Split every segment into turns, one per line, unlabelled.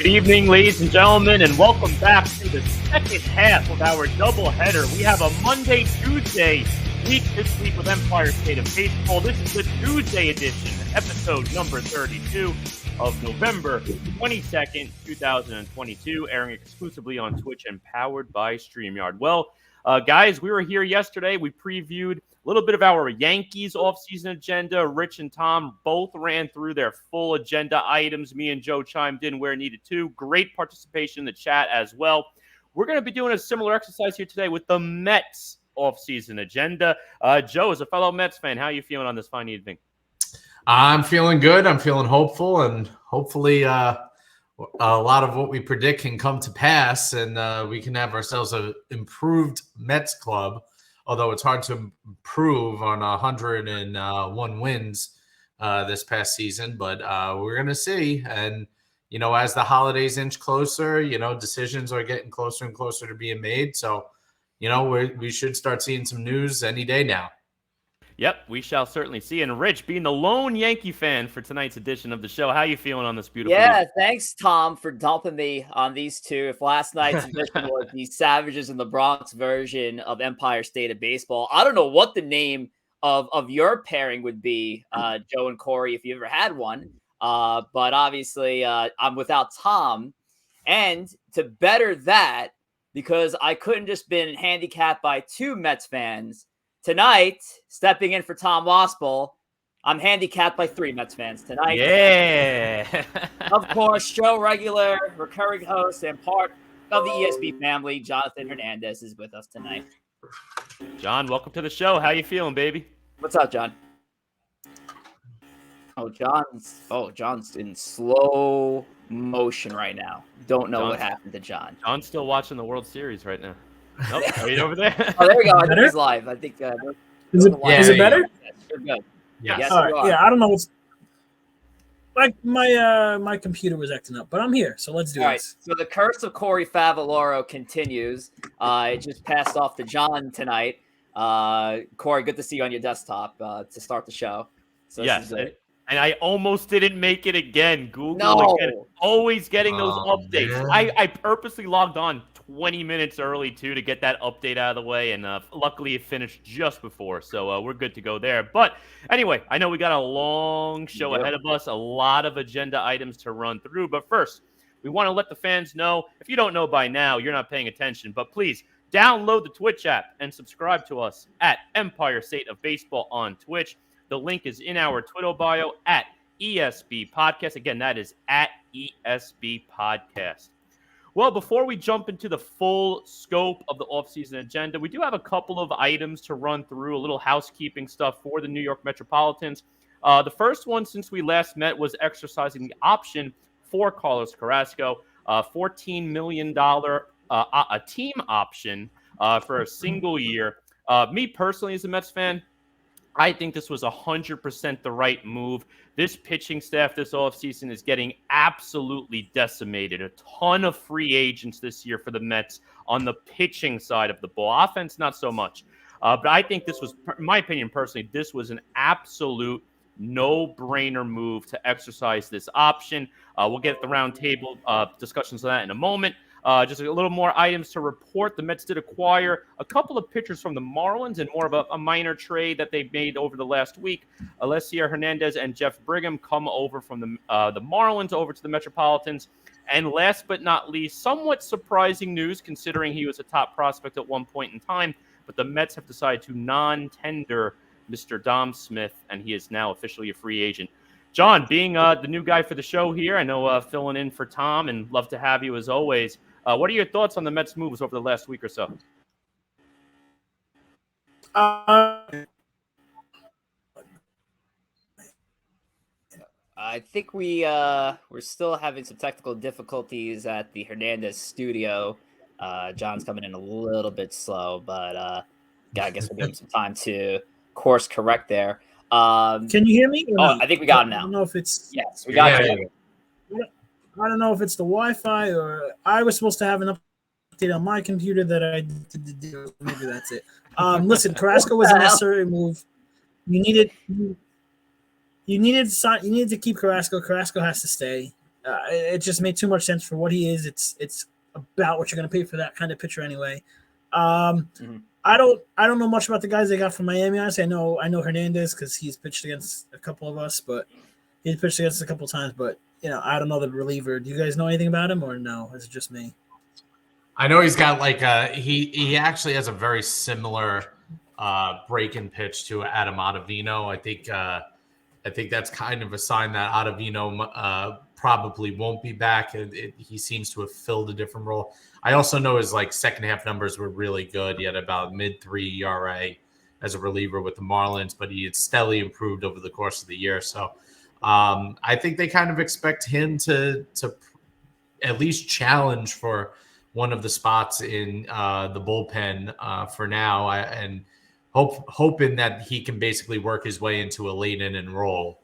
Good evening, ladies and gentlemen, and welcome back to the second half of our doubleheader. We have a Monday-Tuesday week this week with Empire State of Baseball. This is the Tuesday edition, episode number 32 of November 22nd, 2022, airing exclusively on Twitch and powered by StreamYard. Well, guys, we were here yesterday. We previewed a little bit of our Yankees offseason agenda. Rich and Tom both ran through their full agenda items. Me and Joe chimed in where needed to. Great participation in the chat as well. We're going to be doing a similar exercise here today with the Mets offseason agenda. Joe, as a fellow Mets fan, how are you feeling on this fine evening?
I'm feeling good. I'm feeling hopeful, and hopefully a lot of what we predict can come to pass, and we can have ourselves an improved Mets club. Although it's hard to improve on 101 wins this past season, but we're going to see. And, you know, as the holidays inch closer, you know, decisions are getting closer and closer to being made. So, you know, we should start seeing some news any day now.
Yep, we shall certainly see. And Rich, being the lone Yankee fan for tonight's edition of the show, how are you feeling on this beautiful evening?
Thanks, Tom, for dumping me on these two. If last night's edition was the Savages in the Bronx version of Empire State of Baseball, I don't know what the name of your pairing would be, Joe and Corey, if you ever had one. But obviously, I'm without Tom. And to better that, because I couldn't just been handicapped by two Mets fans, tonight, stepping in for Tom Waspel, I'm handicapped by three Mets fans tonight.
Yeah.
Of course, show regular, recurring host, and part of the ESB family, Jonathan Hernandez, is with us tonight.
John, welcome to the show. How you feeling, baby?
What's up, John? John's in slow motion right now. Don't know what happened to John.
John's still watching the World Series right now. Nope, are you over there?
Oh, there we go. I think he's live. I think.
Is it better?
You're good.
Yes.
Yes,
All
you
right.
are.
Yeah, I don't know what's like my computer was acting up, but I'm here, so let's do
All right.
this.
So the curse of Corey Favaloro continues. It just passed off to John tonight. Corey, good to see you on your desktop to start the show. So
Yes. And I almost didn't make it again.
No.
Again, always getting those updates.
Man.
I purposely logged on 20 minutes early, too, to get that update out of the way. And luckily, it finished just before. So we're good to go there. But anyway, I know we got a long show ahead of us, a lot of agenda items to run through. But first, we want to let the fans know, if you don't know by now, you're not paying attention. But please, download the Twitch app and subscribe to us at Empire State of Baseball on Twitch. The link is in our Twitter bio at ESB Podcast. Again, that is at ESB Podcast. Well, before we jump into the full scope of the offseason agenda, we do have a couple of items to run through, a little housekeeping stuff for the New York Metropolitans. The first one since we last met was exercising the option for Carlos Carrasco, $14 million a team option for a single year. Me personally, as a Mets fan, I think this was 100% the right move. This pitching staff this offseason is getting absolutely decimated. A ton of free agents this year for the Mets on the pitching side of the ball. Offense, not so much. But I think this was, in my opinion personally, this was an absolute no-brainer move to exercise this option. We'll get the round table discussions on that in a moment. Just a little more items to report. The Mets did acquire a couple of pitchers from the Marlins and more of a minor trade that they've made over the last week. Alessio Hernandez and Jeff Brigham come over from the Marlins over to the Metropolitans. And last but not least, somewhat surprising news considering he was a top prospect at one point in time, but the Mets have decided to non-tender Mr. Dom Smith, and he is now officially a free agent. John, being the new guy for the show here, I know filling in for Tom, and love to have you as always. What are your thoughts on the Mets' moves over the last week or so?
I think we're still having some technical difficulties at the Hernandez studio. John's coming in a little bit slow, but I guess we'll give him some time to course correct there.
Can you hear me?
I think we got him now.
I don't know if it's
yes, we got him.
I don't know if it's the Wi-Fi or I was supposed to have an update on my computer that I did do. Maybe that's it. Listen, Carrasco was a necessary move. You needed to keep Carrasco. Carrasco has to stay. It just made too much sense for what he is. It's about what you're going to pay for that kind of pitcher anyway. I don't know much about the guys they got from Miami. Honestly, I know Hernandez because he's pitched against a couple of us, but he's pitched against us a couple of times. But I don't know the reliever. Do you guys know anything about him, or no? Is it just me?
I know he's got like he actually has a very similar break-in pitch to Adam Ottavino. I think that's kind of a sign that Ottavino probably won't be back. He seems to have filled a different role. I also know his second half numbers were really good. He had about mid-3 ERA as a reliever with the Marlins, but he had steadily improved over the course of the year. So I think they kind of expect him to at least challenge for one of the spots in the bullpen for now, and hoping that he can basically work his way into a late inning role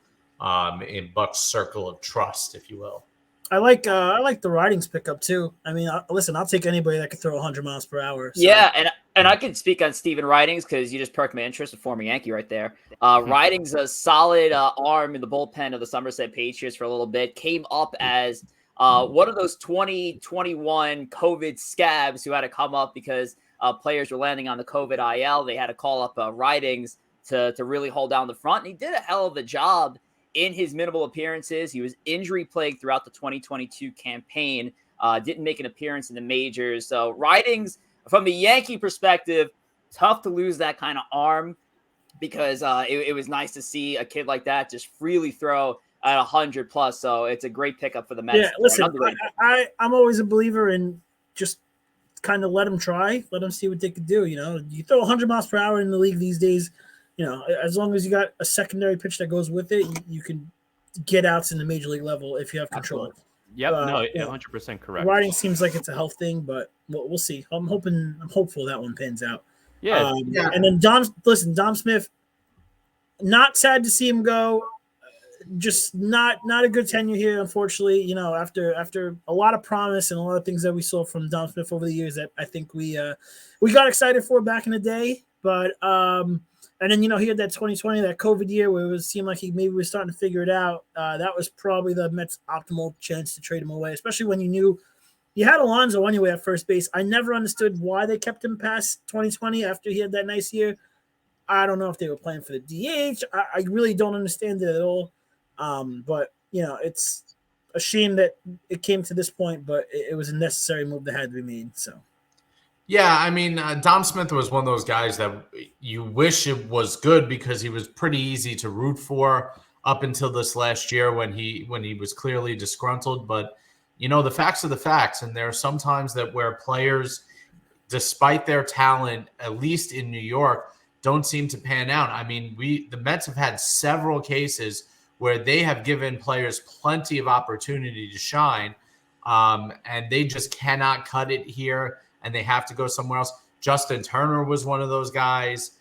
in Buck's circle of trust, if you will.
I like the Ridings pickup too. I mean, listen, I'll take anybody that can throw 100 miles per hour. So.
Yeah, and I can speak on Steven Ridings because you just perked my interest, a former Yankee right there. Ridings, a solid arm in the bullpen of the Somerset Patriots for a little bit, came up as one of those 2021 COVID scabs who had to come up because players were landing on the COVID IL. They had to call up Ridings to really hold down the front, and he did a hell of a job in his minimal appearances. He was injury plagued throughout the 2022 campaign, didn't make an appearance in the majors. So Ridings, from the Yankee perspective, tough to lose that kind of arm because it was nice to see a kid like that just freely throw at 100 plus. So it's a great pickup for the Mets.
Yeah, listen, I'm always a believer in just kind of let them try, let them see what they could do. You throw 100 miles per hour in the league these days, as long as you got a secondary pitch that goes with it, you can get outs in the major league level if you have control.
Yep, 100% correct.
Riding seems like it's a health thing, but we'll see. I'm hopeful that one pans out.
Yeah.
And then Dom Smith, not sad to see him go. Just not a good tenure here, unfortunately. After a lot of promise and a lot of things that we saw from Dom Smith over the years that I think we got excited for back in the day, but and then he had that 2020, that COVID year where it seemed like he maybe was starting to figure it out. That was probably the Mets' optimal chance to trade him away, especially when you knew you had Alonso anyway at first base. I never understood why they kept him past 2020 after he had that nice year. I don't know if they were playing for the DH. I really don't understand it at all. But it's a shame that it came to this point, but it was a necessary move that had to be made. So,
yeah, I mean, Dom Smith was one of those guys that you wish it was good because he was pretty easy to root for up until this last year when he was clearly disgruntled. But the facts are the facts, and there are some times that where players, despite their talent, at least in New York, don't seem to pan out. I mean, the Mets have had several cases where they have given players plenty of opportunity to shine, and they just cannot cut it here, and they have to go somewhere else. Justin Turner was one of those guys.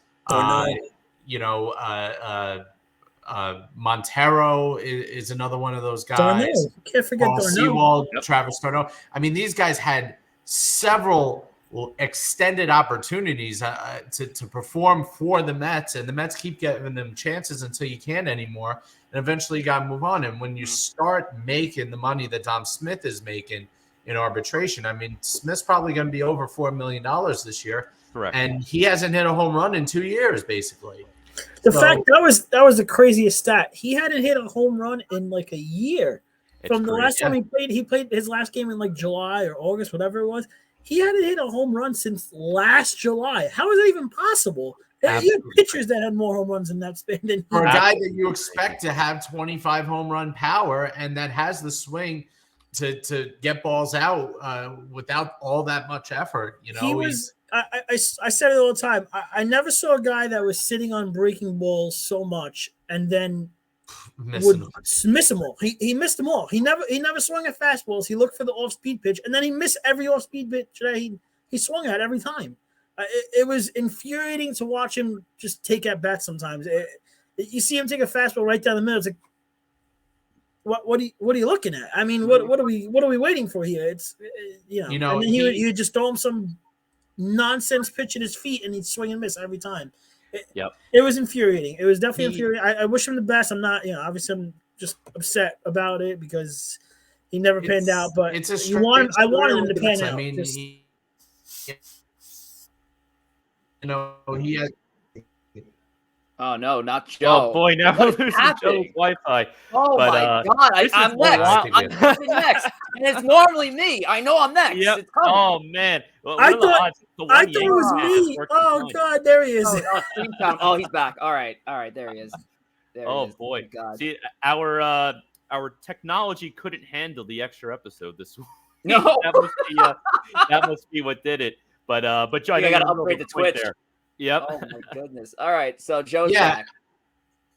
Montero is another one of those guys.
Darno. Can't forget
Paul
Darno.
Sewald, Travis Darno. I mean, these guys had several extended opportunities to perform for the Mets, and the Mets keep giving them chances until you can't anymore, and eventually you got to move on. And when you start making the money that Dom Smith is making in arbitration, I mean, Smith's probably going to be over $4 million this year.
Correct.
And he hasn't hit a home run in 2 years, basically.
The fact that was the craziest stat. He hadn't hit a home run in like a year. From the last time he played his last game in like July or August, whatever it was. He hadn't hit a home run since last July. How is that even possible? You had pitchers that had more home runs in that span than
for a guy that you expect to have 25 home run power and that has the swing to get balls out without all that much effort.
He was. I said it all the time. I never saw a guy that was sitting on breaking balls so much and then would miss them all. He missed them all. He never swung at fastballs. He looked for the off-speed pitch, and then he missed every off-speed pitch that he swung at every time. It was infuriating to watch him just take at bats sometimes. You see him take a fastball right down the middle. It's like, what are you looking at? I mean, what are we waiting for here? It's and then he would just throw him some nonsense pitch at his feet, and he'd swing and miss every time. It was infuriating. It was definitely infuriating. I wish him the best. I'm not, obviously I'm just upset about it because he never panned out. But
it's a
I wanted him to
with
pan
the
out.
I mean,
Just-
he has.
Oh no, not
Oh
Joe.
boy, now
What
we're
is
losing Joe's
happening?
Wi-Fi.
Oh
But,
my God!
this is
I'm
wild.
next. I'm
Wild.
coming next, and it's normally me. I know I'm next.
Yep.
It's coming.
Oh man. What
I
are the
thought-
odds? The
I
one
thought it was
Yankees fan is
me.
working
Oh
fine.
God, there he is.
Oh, screen time. Oh, he's back. All right, there he is. There he
Oh
is.
boy.
Thank God.
See, our technology couldn't handle the extra episode this week.
No.
that must be what did it. But Joe, I
I gotta
know you
upgrade
have a
the
point
Twitch.
there. Yep.
Oh my goodness. All right, so Joe's
Yeah.
back.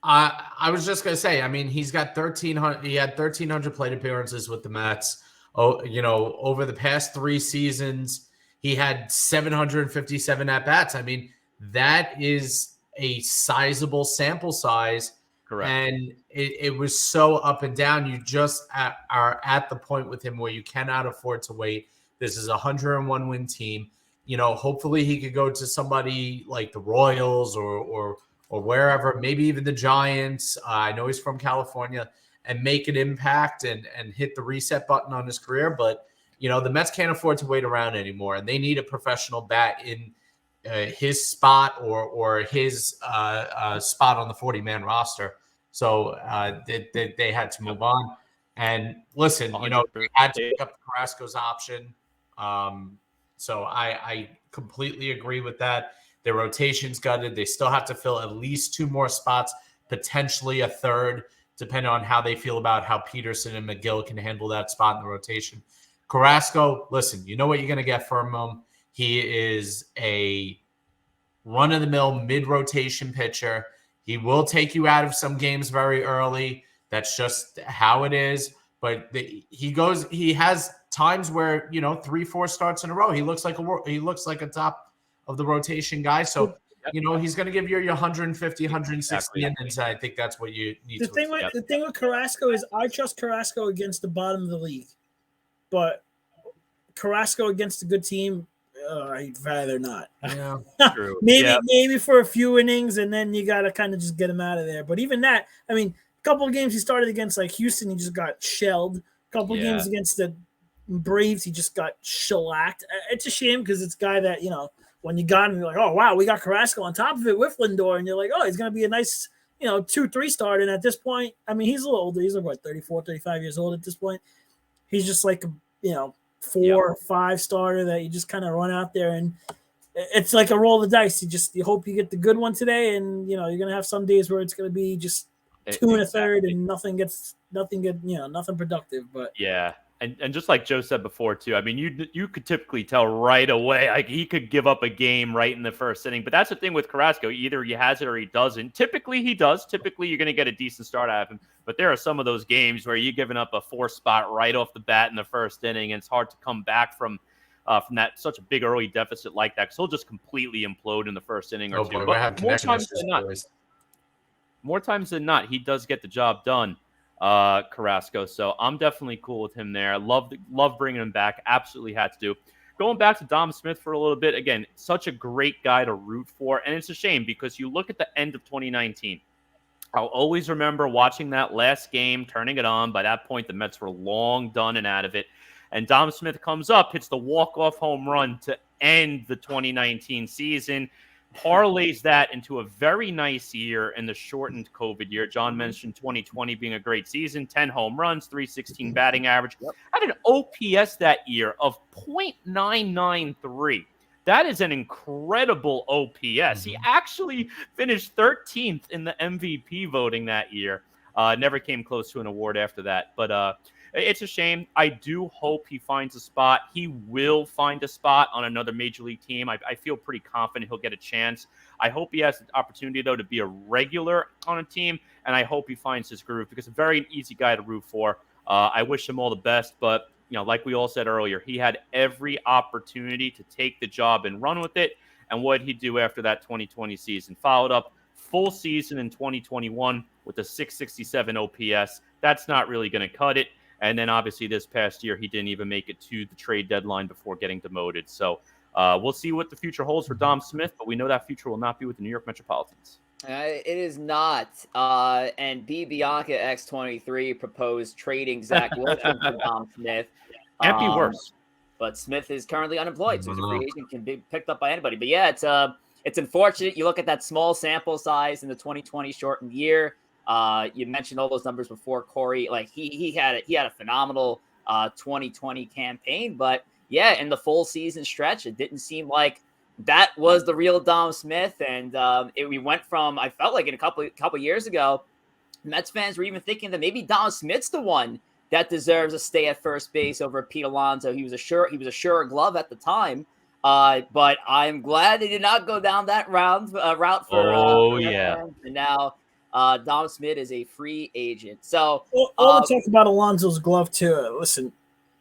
I was just gonna say. I mean, he's got 1,300. He had 1,300 plate appearances with the Mets. Oh, over the past 3 seasons, he had 757 at bats. I mean, that is a sizable sample size.
Correct.
And it was so up and down. You just are at the point with him where you cannot afford to wait. This is a 101 win team. Hopefully he could go to somebody like the Royals or wherever, maybe even the Giants. I know he's from California, and make an impact and hit the reset button on his career. But, the Mets can't afford to wait around anymore, and they need a professional bat in his spot or his spot on the 40-man roster. So they had to move on. And listen, they had to pick up Carrasco's option. So I completely agree with that. Their rotation's gutted. They still have to fill at least 2 more spots, potentially a third, depending on how they feel about how Peterson and McGill can handle that spot in the rotation. Carrasco, listen, you know what you're going to get from him. He is a run-of-the-mill mid-rotation pitcher. He will take you out of some games very early. That's just how it is. But he has times where 3-4 starts in a row. He looks like a top of the rotation guy. So he's going to give you your 150, 160 innings. I think that's what you need.
The thing with Carrasco is I trust Carrasco against the bottom of the league, but Carrasco against a good team, I'd rather not.
Yeah,
true.
Maybe for a few innings, and then you got to kind of just get him out of there. But even that, I mean, a couple of games he started against like Houston, he just got shelled. A couple of games against the Braves, he just got shellacked. It's a shame because it's a guy that, when you got him, you're like, oh, wow, we got Carrasco on top of it with Lindor. And you're like, oh, he's going to be a nice, 2-3 start. And at this point, I mean, he's a little older. He's like, what, 34, 35 years old at this point. He's just like, 4 or 5 starter that you just kind of run out there. And it's like a roll of the dice. You hope you get the good one today. And, you're going to have some days where it's going to be just 2 1/3 and nothing productive. But
yeah. And just like Joe said before, too, I mean, you could typically tell right away, like he could give up a game right in the first inning. But that's the thing with Carrasco. Either he has it or he doesn't. Typically, he does. Typically, you're going to get a decent start out of him. But there are some of those games where you're giving up a 4 spot right off the bat in the first inning, and it's hard to come back from that such a big early deficit like that. Because he'll just completely implode in the first inning or two.
Boy,
But more times than not, he does get the job done. Carrasco. So I'm definitely cool with him there. Love bringing him back. Absolutely had to do. Going back to Dom Smith for a little bit. Again, such a great guy to root for. And it's a shame because you look at the end of 2019. I'll always remember watching that last game, turning it on. By that point, the Mets were long done and out of it. And Dom Smith comes up, hits the walk-off home run to end the 2019 season. Parlays that into a very nice year in the shortened COVID year. John mentioned 2020 being a great season, 10 home runs, 316 batting average. Had an OPS that year of .993. That is an incredible OPS. He actually finished 13th in the MVP voting that year. Never came close to an award after that. But it's a shame. I do hope he finds a spot. He will find a spot on another major league team. I feel pretty confident he'll get a chance. I hope he has the opportunity, though, to be a regular on a team, and I hope he finds his groove because he's a very easy guy to root for. I wish him all the best, but like we all said earlier, he had every opportunity to take the job and run with it. And what did he do after that 2020 season? Followed up full season in 2021 with a 667 OPS. That's not really going to cut it. And then obviously this past year, he didn't even make it to the trade deadline before getting demoted. So we'll see what the future holds for Dom Smith, but we know that future will not be with the New York Metropolitans.
It is not. And B Bianca X23 proposed trading Zach Wilson for Dom Smith.
Can't be worse.
But Smith is currently unemployed, so he's a
Mhm.
free agent, can be picked up by anybody. But yeah, it's unfortunate. You look at that small sample size in the 2020 shortened year. You mentioned all those numbers before, Corey. Like he had a phenomenal 2020 campaign, but yeah, in the full season stretch, it didn't seem like that was the real Dom Smith. And we went from, I felt like in a couple years ago, Mets fans were even thinking that maybe Dom Smith's the one that deserves a stay at first base over Pete Alonso. He was a sure glove at the time. But I'm glad they did not go down that route for Mets fans. And now Dom Smith is a free agent. So
all the talk about Alonso's glove too. Listen,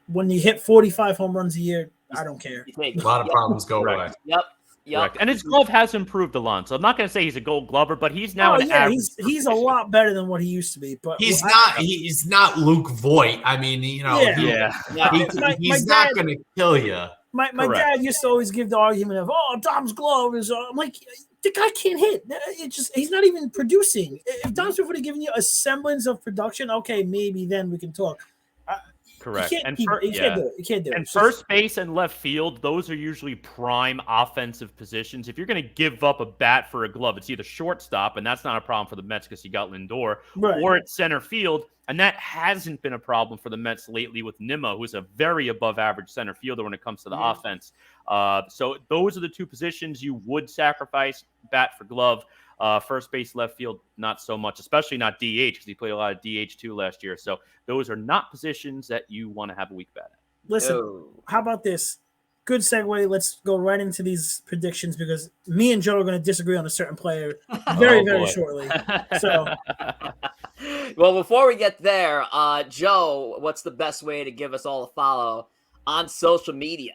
when you hit 45 home runs a year, I don't care.
A lot of problems go away.
Yep.
Correct. And his glove has improved, Alonso. I'm not going to say he's a Gold Glover, but he's now average.
He's a lot better than what he used to be. But
he's not Luke Voigt. I mean, you know, he's not going to kill you.
My dad used to always give the argument of, Dom's glove is. I'm like, the guy can't hit. He's not even producing. If Dom Smith would have given you a semblance of production, okay, maybe then we can talk.
Correct.
You can't do it. You can't do it.
And first base and left field, those are usually prime offensive positions. If you're going to give up a bat for a glove, it's either shortstop, and that's not a problem for the Mets because you got Lindor, or it's center field, and that hasn't been a problem for the Mets lately with Nimmo, who's a very above-average center fielder when it comes to the offense. So those are the two positions you would sacrifice, bat for glove. First base, left field, not so much, especially not DH because he played a lot of DH too last year. So those are not positions that you want to have a weak bat at.
Listen, how about this? Good segue. Let's go right into these predictions because me and Joe are going to disagree on a certain player very shortly. So,
well, before we get there, Joe, what's the best way to give us all a follow on social media?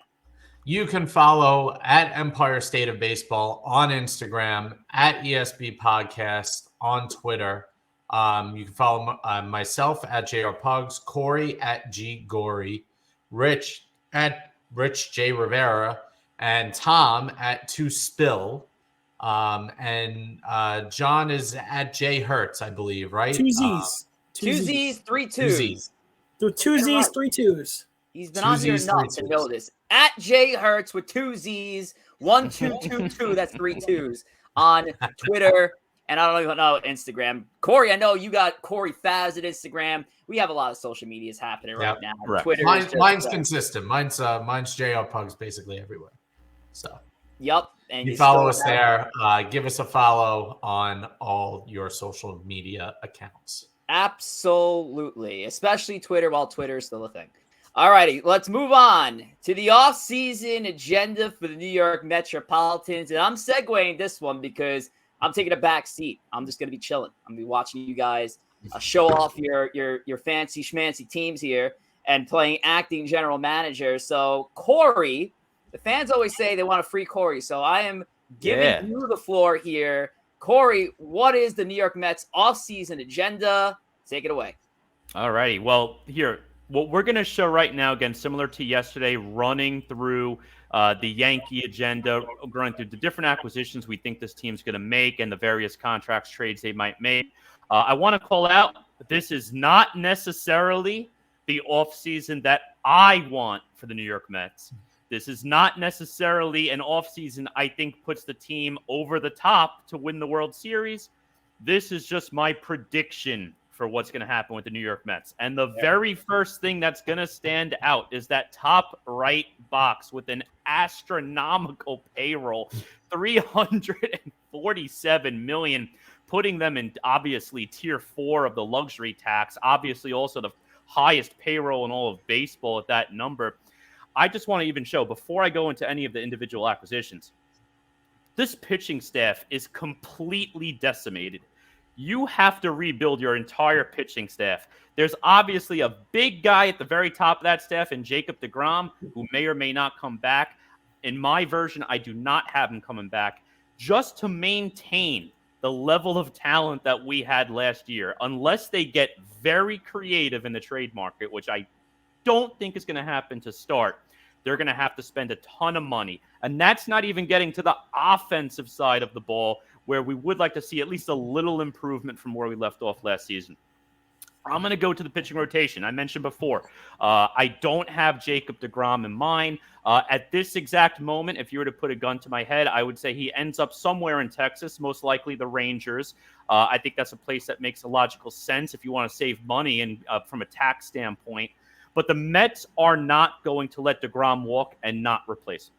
You can follow at Empire State of Baseball on Instagram, at ESB Podcast on Twitter. You can follow myself at JR Pugs, Corey at G Gory, Rich at Rich J Rivera, and Tom at 2Spill. And John is at J Hertz, I believe, right?
Two Z's,
3 2s.
Two Z's, 3 2s.
He's been on here enough to know this. At J Hertz with 2 Z's, 1222. That's 3 2s on Twitter. And I don't even know Instagram. Corey, I know you got Corey Faz at Instagram. We have a lot of social medias happening right now.
Right.
Twitter.
Mine's consistent. Mine's JR Pugs basically everywhere. So.
Yep. And
you follow us there. Give us a follow on all your social media accounts.
Absolutely. Especially Twitter while Twitter is still a thing. All righty, let's move on to the offseason agenda for the New York Metropolitans. And I'm segueing this one because I'm taking a back seat. I'm just going to be chilling. I'm going to be watching you guys show off your fancy schmancy teams here and playing acting general manager. So, Corey, the fans always say they want a free Corey. So I am giving you the floor here. Corey, what is the New York Mets offseason agenda? Take it away.
All righty. Well, here, what we're going to show right now, again, similar to yesterday, running through the Yankee agenda, going through the different acquisitions we think this team's going to make and the various contracts, trades they might make. I want to call out, this is not necessarily the offseason that I want for the New York Mets. This is not necessarily an offseason I think puts the team over the top to win the World Series. This is just my prediction for what's going to happen with the New York Mets. And the very first thing that's going to stand out is that top right box with an astronomical payroll, $347 million, putting them in obviously tier 4 of the luxury tax, obviously also the highest payroll in all of baseball at that number. I just want to even show, before I go into any of the individual acquisitions, this pitching staff is completely decimated. You have to rebuild your entire pitching staff. There's obviously a big guy at the very top of that staff in Jacob deGrom, who may or may not come back. In my version, I do not have him coming back, just to maintain the level of talent that we had last year, unless they get very creative in the trade market, which I don't think is going to happen to start. They're going to have to spend a ton of money. And that's not even getting to the offensive side of the ball, where we would like to see at least a little improvement from where we left off last season. I'm going to go to the pitching rotation. I mentioned before, I don't have Jacob deGrom in mind. At this exact moment, if you were to put a gun to my head, I would say he ends up somewhere in Texas, most likely the Rangers. I think that's a place that makes a logical sense if you want to save money and from a tax standpoint. But the Mets are not going to let deGrom walk and not replace him.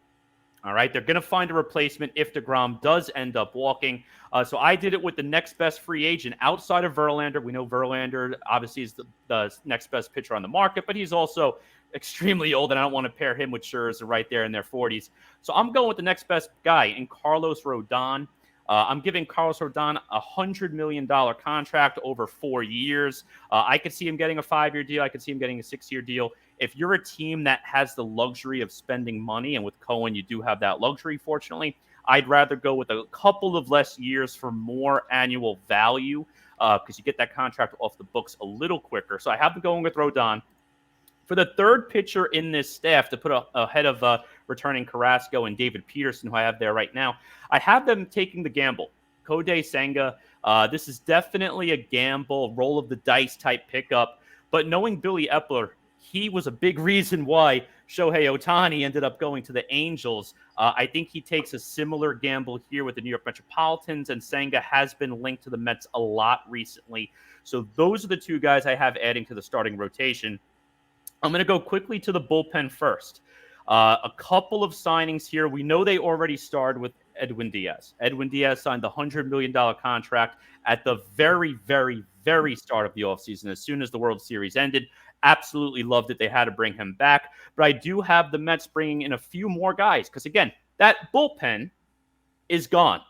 All right, they're going to find a replacement if deGrom does end up walking. So I did it with the next best free agent outside of Verlander. We know Verlander obviously is the next best pitcher on the market, but he's also extremely old, and I don't want to pair him with Scherzer right there in their 40s. So I'm going with the next best guy in Carlos Rodon. I'm giving Carlos Rodon a $100 million contract over 4 years. I could see him getting a 5-year deal. I could see him getting a 6-year deal. If you're a team that has the luxury of spending money, and with Cohen, you do have that luxury, fortunately, I'd rather go with a couple of less years for more annual value because you get that contract off the books a little quicker. So I have them going with Rodon. For the third pitcher in this staff to put ahead of returning Carrasco and David Peterson, who I have there right now, I have them taking the gamble. Kodai Senga, this is definitely a gamble, roll of the dice type pickup. But knowing Billy Epler, he was a big reason why Shohei Ohtani ended up going to the Angels. I think he takes a similar gamble here with the New York Metropolitans, and Senga has been linked to the Mets a lot recently. So those are the two guys I have adding to the starting rotation. I'm going to go quickly to the bullpen first. A couple of signings here. We know they already started with Edwin Diaz. Edwin Diaz signed the $100 million contract at the very, very, very start of the offseason, as soon as the World Series ended. Absolutely loved it. They had to bring him back. But I do have the Mets bringing in a few more guys because, again, that bullpen is gone.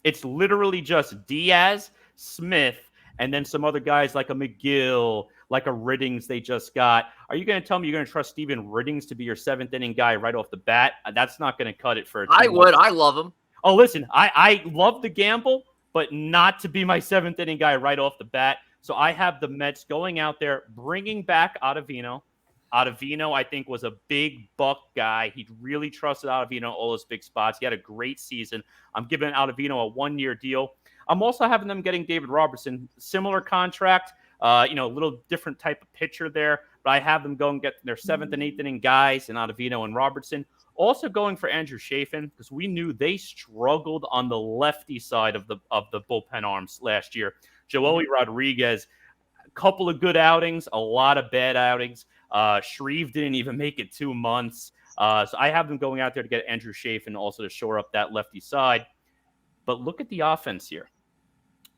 It's literally just Diaz, Smith, and then some other guys like a McGill, like a Riddings they just got. Are you going to tell me you're going to trust Steven Riddings to be your seventh inning guy right off the bat? That's not going to cut it for a team.
I would. I love him.
Oh, listen, I love the gamble, but not to be my seventh inning guy right off the bat. So I have the Mets going out there, bringing back Ottavino. Ottavino, I think, was a big buck guy. He really trusted Ottavino all his big spots. He had a great season. I'm giving Ottavino a 1-year deal. I'm also having them getting David Robertson, similar contract, a little different type of pitcher there. But I have them go and get their 7th and 8th inning guys in Ottavino and Robertson. Also going for Andrew Chafin because we knew they struggled on the lefty side of the bullpen arms last year. Joey Rodriguez, a couple of good outings, a lot of bad outings. Shreve didn't even make it 2 months. So I have them going out there to get Andrew Chafin also to shore up that lefty side. But look at the offense here.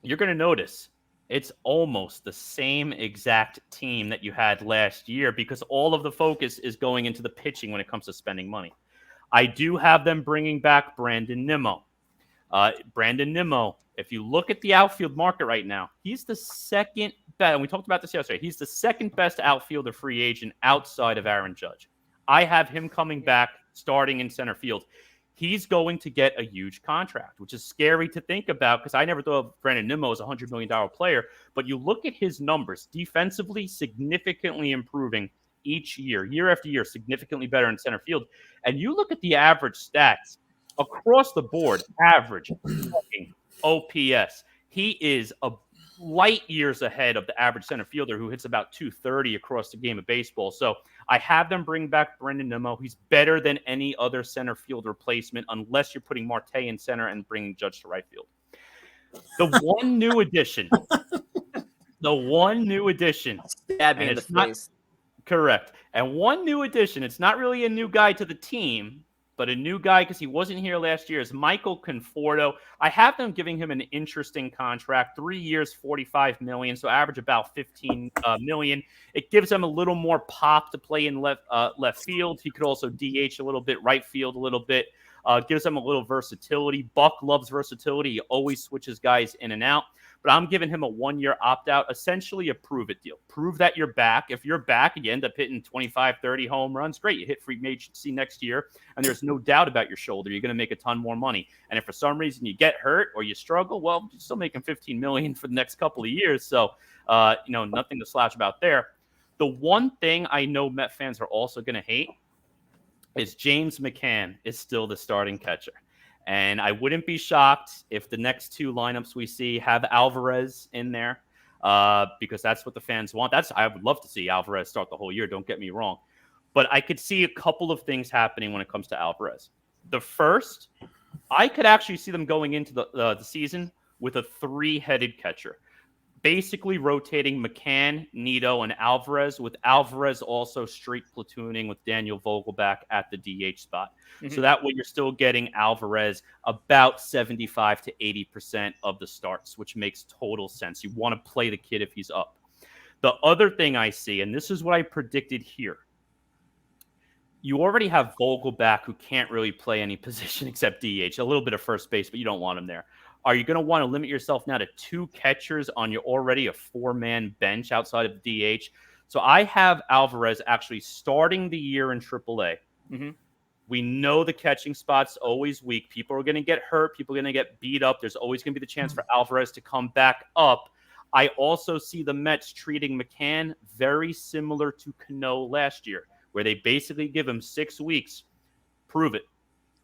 You're going to notice it's almost the same exact team that you had last year because all of the focus is going into the pitching when it comes to spending money. I do have them bringing back Brandon Nimmo. Brandon Nimmo, if you look at the outfield market right now, he's the second best, and we talked about this yesterday, he's the second best outfielder free agent outside of Aaron Judge. I have him coming back, starting in center field. He's going to get a huge contract, which is scary to think about because I never thought of Brandon Nimmo as a $100 million player. But you look at his numbers, defensively significantly improving each year, year after year, significantly better in center field. And you look at the average stats across the board, average, OPS. He is a light years ahead of the average center fielder who hits about 230 across the game of baseball. So I have them bring back Brandon Nimmo. He's better than any other center field replacement unless you're putting Marte in center and bringing Judge to right field. The one new addition,
Stab me in the face.
Correct. And one new addition, it's not really a new guy to the team, but a new guy because he wasn't here last year, is Michael Conforto. I have them giving him an interesting contract, 3 years, $45 million, so average about $15 million. It gives him a little more pop to play in left field. He could also DH a little bit, right field a little bit. Gives him a little versatility. Buck loves versatility. He always switches guys in and out. But I'm giving him a 1-year opt-out, essentially a prove-it deal. Prove that you're back. If you're back and you end up hitting 25, 30 home runs, great. You hit free agency next year, and there's no doubt about your shoulder. You're going to make a ton more money. And if for some reason you get hurt or you struggle, well, you're still making $15 million for the next couple of years. So, nothing to slouch about there. The one thing I know Met fans are also going to hate is James McCann is still the starting catcher. And I wouldn't be shocked if the next two lineups we see have Alvarez in there, because that's what the fans want. I would love to see Alvarez start the whole year. Don't get me wrong. But I could see a couple of things happening when it comes to Alvarez. The first, I could actually see them going into the season with a three-headed catcher, basically rotating McCann, Nito, and Alvarez, with Alvarez also straight platooning with Daniel Vogelback at the DH spot. Mm-hmm. So that way you're still getting Alvarez about 75 to 80% of the starts, which makes total sense. You want to play the kid if he's up. The other thing I see, and this is what I predicted here, you already have Vogelback, who can't really play any position except DH, a little bit of first base, but you don't want him there. Are you going to want to limit yourself now to two catchers on your already a four-man bench outside of DH? So I have Alvarez actually starting the year in AAA. Mm-hmm. We know the catching spot's always weak. People are going to get hurt. People are going to get beat up. There's always going to be the chance for Alvarez to come back up. I also see the Mets treating McCann very similar to Cano last year, where they basically give him 6 weeks. Prove it.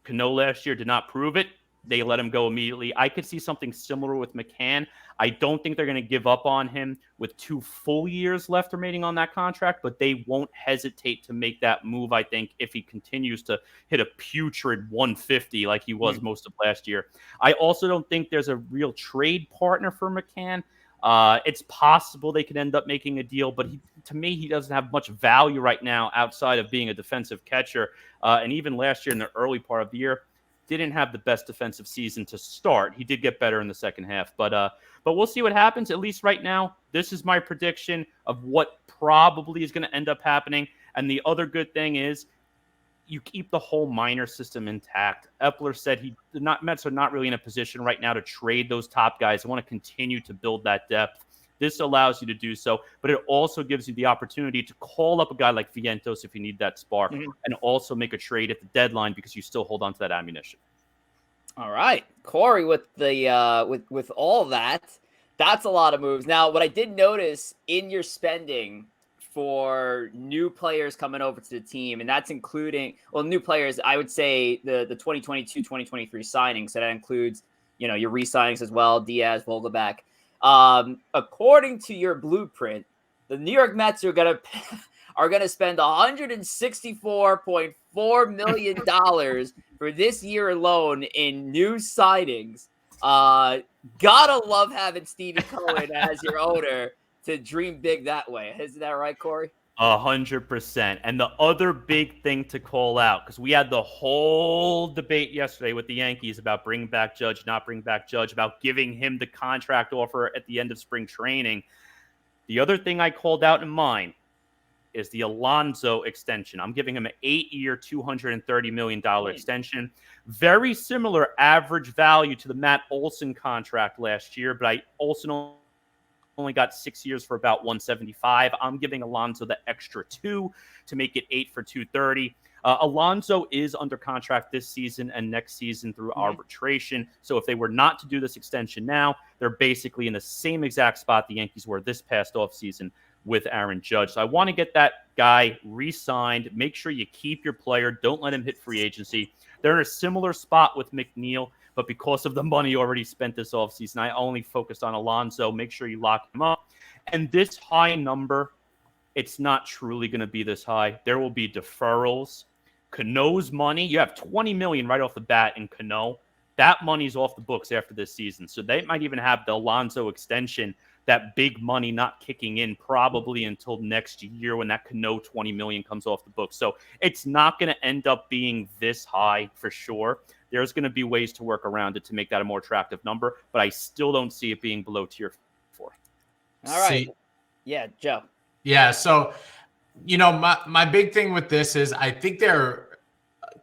Cano last year did not prove it. They let him go immediately. I could see something similar with McCann. I don't think they're going to give up on him with 2 full years left remaining on that contract, but they won't hesitate to make that move, I think, if he continues to hit a putrid 150 like he was most of last year. I also don't think there's a real trade partner for McCann. It's possible they could end up making a deal, but to me, he doesn't have much value right now outside of being a defensive catcher. And even last year in the early part of the year, didn't have the best defensive season to start. He did get better in the second half, but we'll see what happens. At least right now, this is my prediction of what probably is going to end up happening. And the other good thing is you keep the whole minor system intact. Epler said Mets are not really in a position right now to trade those top guys. They want to continue to build that depth. This allows you to do so, but it also gives you the opportunity to call up a guy like Vientos if you need that spark, and also make a trade at the deadline because you still hold on to that ammunition.
All right, Corey, with the with all that, that's a lot of moves. Now, what I did notice in your spending for new players coming over to the team, and that's including, new players, I would say the 2022-2023 signings. So that includes, your re-signings as well, Diaz, Vogelback. According to your blueprint, the New York Mets are gonna spend $164.4 million for this year alone in new signings. Gotta love having Stevie Cohen as your owner to dream big that way. Isn't that right, Corey?
100%. And the other big thing to call out, because we had the whole debate yesterday with the Yankees about bringing back Judge, not bringing back Judge, about giving him the contract offer at the end of spring training. The other thing I called out in mine is the Alonso extension. I'm giving him an 8-year, $230 million extension. Very similar average value to the Matt Olson contract last year, but Olson only got 6 years for about 175. I'm giving Alonso the extra 2 to make it 8 for 230. Alonso is under contract this season and next season through arbitration. So if they were not to do this extension now, they're basically in the same exact spot the Yankees were this past offseason with Aaron Judge. So I want to get that guy re-signed. Make sure you keep your player. Don't let him hit free agency. They're in a similar spot with McNeil, but because of the money already spent this offseason, I only focused on Alonso. Make sure you lock him up. And this high number, it's not truly going to be this high. There will be deferrals. Cano's money, you have $20 million right off the bat in Cano. That money's off the books after this season. So they might even have the Alonso extension, that big money not kicking in probably until next year when that Cano $20 million comes off the books. So it's not going to end up being this high for sure. There's going to be ways to work around it to make that a more attractive number, but I still don't see it being below tier 4.
All right. Yeah, Joe.
Yeah, so, my big thing with this is I think they're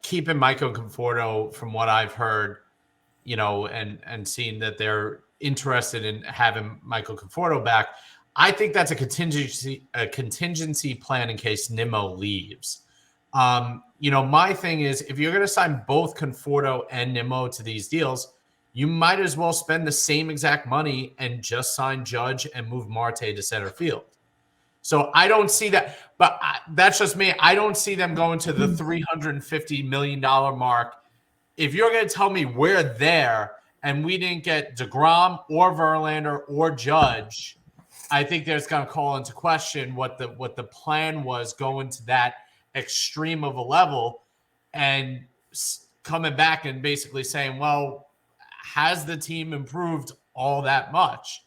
keeping Michael Conforto from what I've heard, and seeing that they're interested in having Michael Conforto back. I think that's a contingency plan in case Nimmo leaves. My thing is, if you're going to sign both Conforto and Nimmo to these deals, you might as well spend the same exact money and just sign Judge and move Marte to center field. So I don't see that, but that's just me. I don't see them going to the $350 million mark if you're going to tell me we're there and we didn't get DeGrom or Verlander or Judge, I think there's going to call into question what the plan was going to that extreme of a level, and coming back and basically saying, well, has the team improved all that much?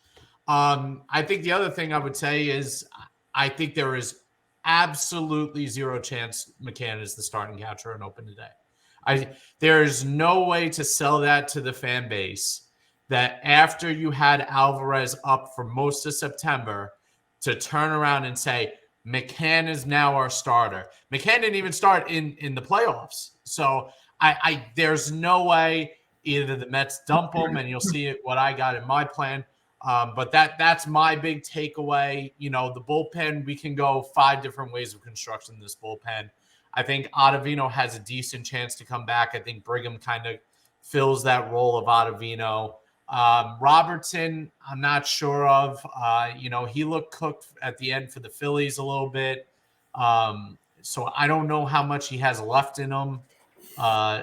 I think the other thing I would say is I think there is absolutely zero chance McCann is the starting catcher in open today. There's no way to sell that to the fan base that after you had Alvarez up for most of September to turn around and say, McCann is now our starter. McCann didn't even start in the playoffs. So there's no way either the Mets dump him, and you'll see what I got in my plan. But that's my big takeaway. You know, the bullpen, we can go 5 different ways of constructing this bullpen. I think Ottavino has a decent chance to come back. I think Brigham kind of fills that role of Ottavino. Robertson, I'm not sure of. He looked cooked at the end for the Phillies a little bit. So I don't know how much he has left in him.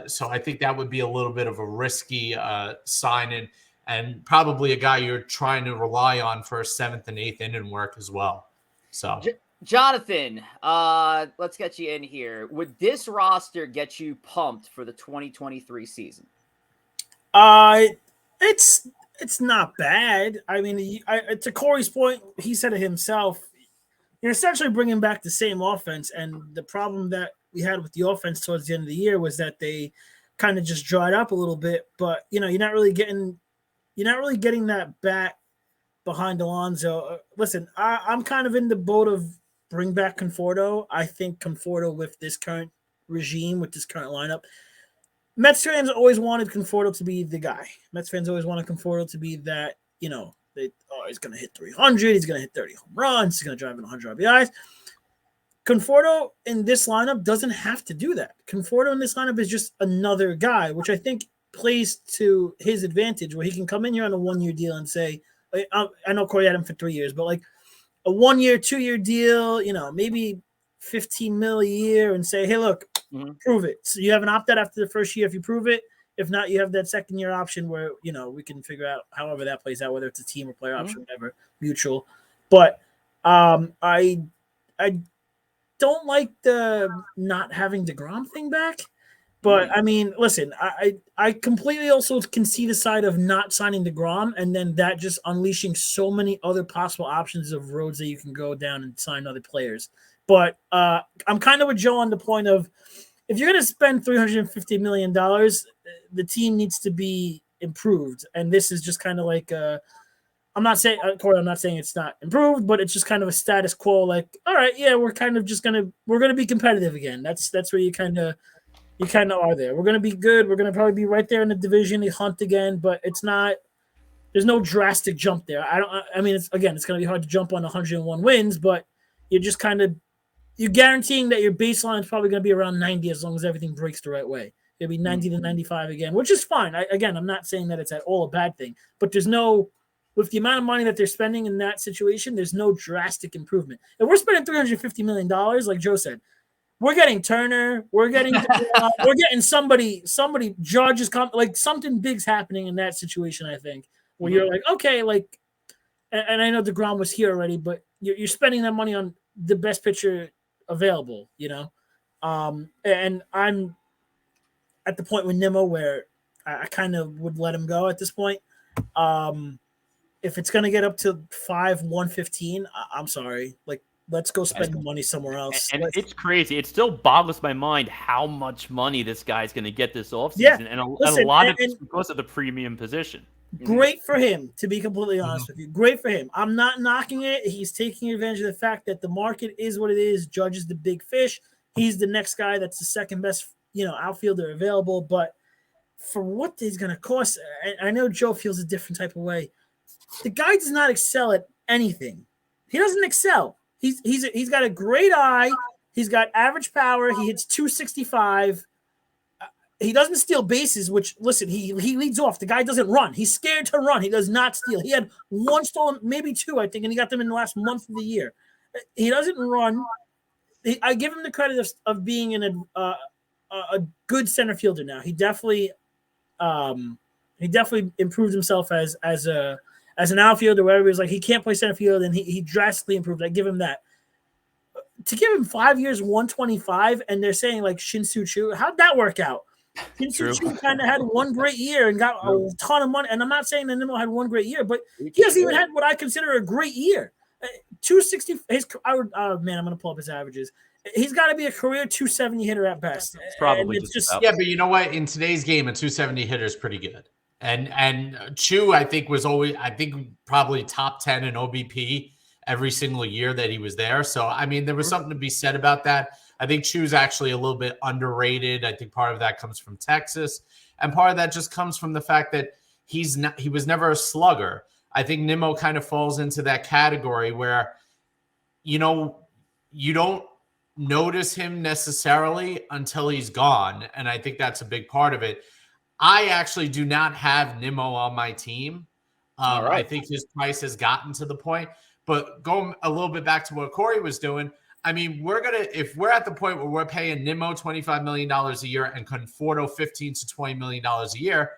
So I think that would be a little bit of a risky sign-in, and probably a guy you're trying to rely on for a 7th and 8th inning work as well. So
Jonathan, let's get you in here. Would this roster get you pumped for the 2023 season?
It's not bad. I mean, to Corey's point, he said it himself. You're essentially bringing back the same offense, and the problem that we had with the offense towards the end of the year was that they kind of just dried up a little bit. But you're not really getting that bat behind Alonso. Listen, I'm kind of in the boat of bring back Conforto. I think Conforto with this current regime, with this current lineup. Mets fans always wanted Conforto to be the guy. Mets fans always wanted Conforto to be that, he's going to hit 300. He's going to hit 30 home runs. He's going to drive in 100 RBIs. Conforto in this lineup doesn't have to do that. Conforto in this lineup is just another guy, which I think plays to his advantage, where he can come in here on a 1-year deal and say, I know Corey had him for 3 years, but like a 1-year, 2-year deal, maybe 15 mil a year, and say, hey, look, prove it. So you have an opt-out after the first year if you prove it. If not, you have that second-year option where, we can figure out however that plays out, whether it's a team or player option, whatever, mutual. But I don't like the not having DeGrom thing back. But, I mean, listen, I completely also can see the side of not signing DeGrom, and then that just unleashing so many other possible options of roads that you can go down and sign other players. But I'm kind of with Joe on the point of, if you're going to spend $350 million, the team needs to be improved. And this is just kind of like I'm not saying it's not improved, but it's just kind of a status quo. Like, all right, yeah, we're kind of just we're gonna be competitive again. That's where you kind of are there. We're gonna be good. We're gonna probably be right there in the division. You hunt again, but it's not. There's no drastic jump there. It's gonna be hard to jump on 101 wins, but you're just you're guaranteeing that your baseline is probably going to be around 90 as long as everything breaks the right way. It'll be 90 to 95 again, which is fine. I'm not saying that it's at all a bad thing, but with the amount of money that they're spending in that situation, there's no drastic improvement. If we're spending $350 million, like Joe said, we're getting Turner, we're getting somebody, Judge is like something big's happening in that situation, I think, where you're like, okay, like, and I know DeGrom was here already, but you're spending that money on the best pitcher available, and I'm at the point with Nimmo where I kind of would let him go at this point. If it's going to get up to 115, I'm sorry. Like, let's go spend the money somewhere else.
And it's crazy. It still boggles my mind how much money this guy's going to get this offseason.
Yeah,
and a lot of it's because of the premium position.
Great for him, to be completely honest with you. Great for him. I'm not knocking it. He's taking advantage of the fact that the market is what it is. Judge is the big fish. He's the next guy that's the second best, outfielder available. But for what he's going to cost, I know Joe feels a different type of way. The guy does not excel at anything. He doesn't excel. He's got a great eye. He's got average power. He hits 265. He doesn't steal bases, which, listen, he leads off. The guy doesn't run. He's scared to run. He does not steal. He had 1 stolen, maybe 2, I think, and he got them in the last month of the year. He doesn't run. I give him the credit of being a good center fielder now. He definitely improved himself as an outfielder. Where he was like he can't play center field, and he drastically improved. I give him that. To give him 5 years, 125, and they're saying like Shin-Soo Choo, how'd that work out? Shin-Soo Choo kind of had one great year and got a ton of money. And I'm not saying that Nimmo had one great year, but he hasn't even had what I consider a great year. 260. I'm gonna pull up his averages. He's got to be a career 270 hitter at best.
It's probably just
yeah, but you know what? In today's game, a 270 hitter is pretty good. And Chu, I think probably top 10 in OBP every single year that he was there. So I mean, there was something to be said about that. I think Chu's actually a little bit underrated. I think part of that comes from Texas, and part of that just comes from the fact that he was never a slugger. I think Nimmo kind of falls into that category where, you don't notice him necessarily until he's gone. And I think that's a big part of it. I actually do not have Nimmo on my team. I think his price has gotten to the point. But going a little bit back to what Corey was doing, I mean, if we're at the point where we're paying Nimmo $25 million a year and Conforto $15 to $20 million a year,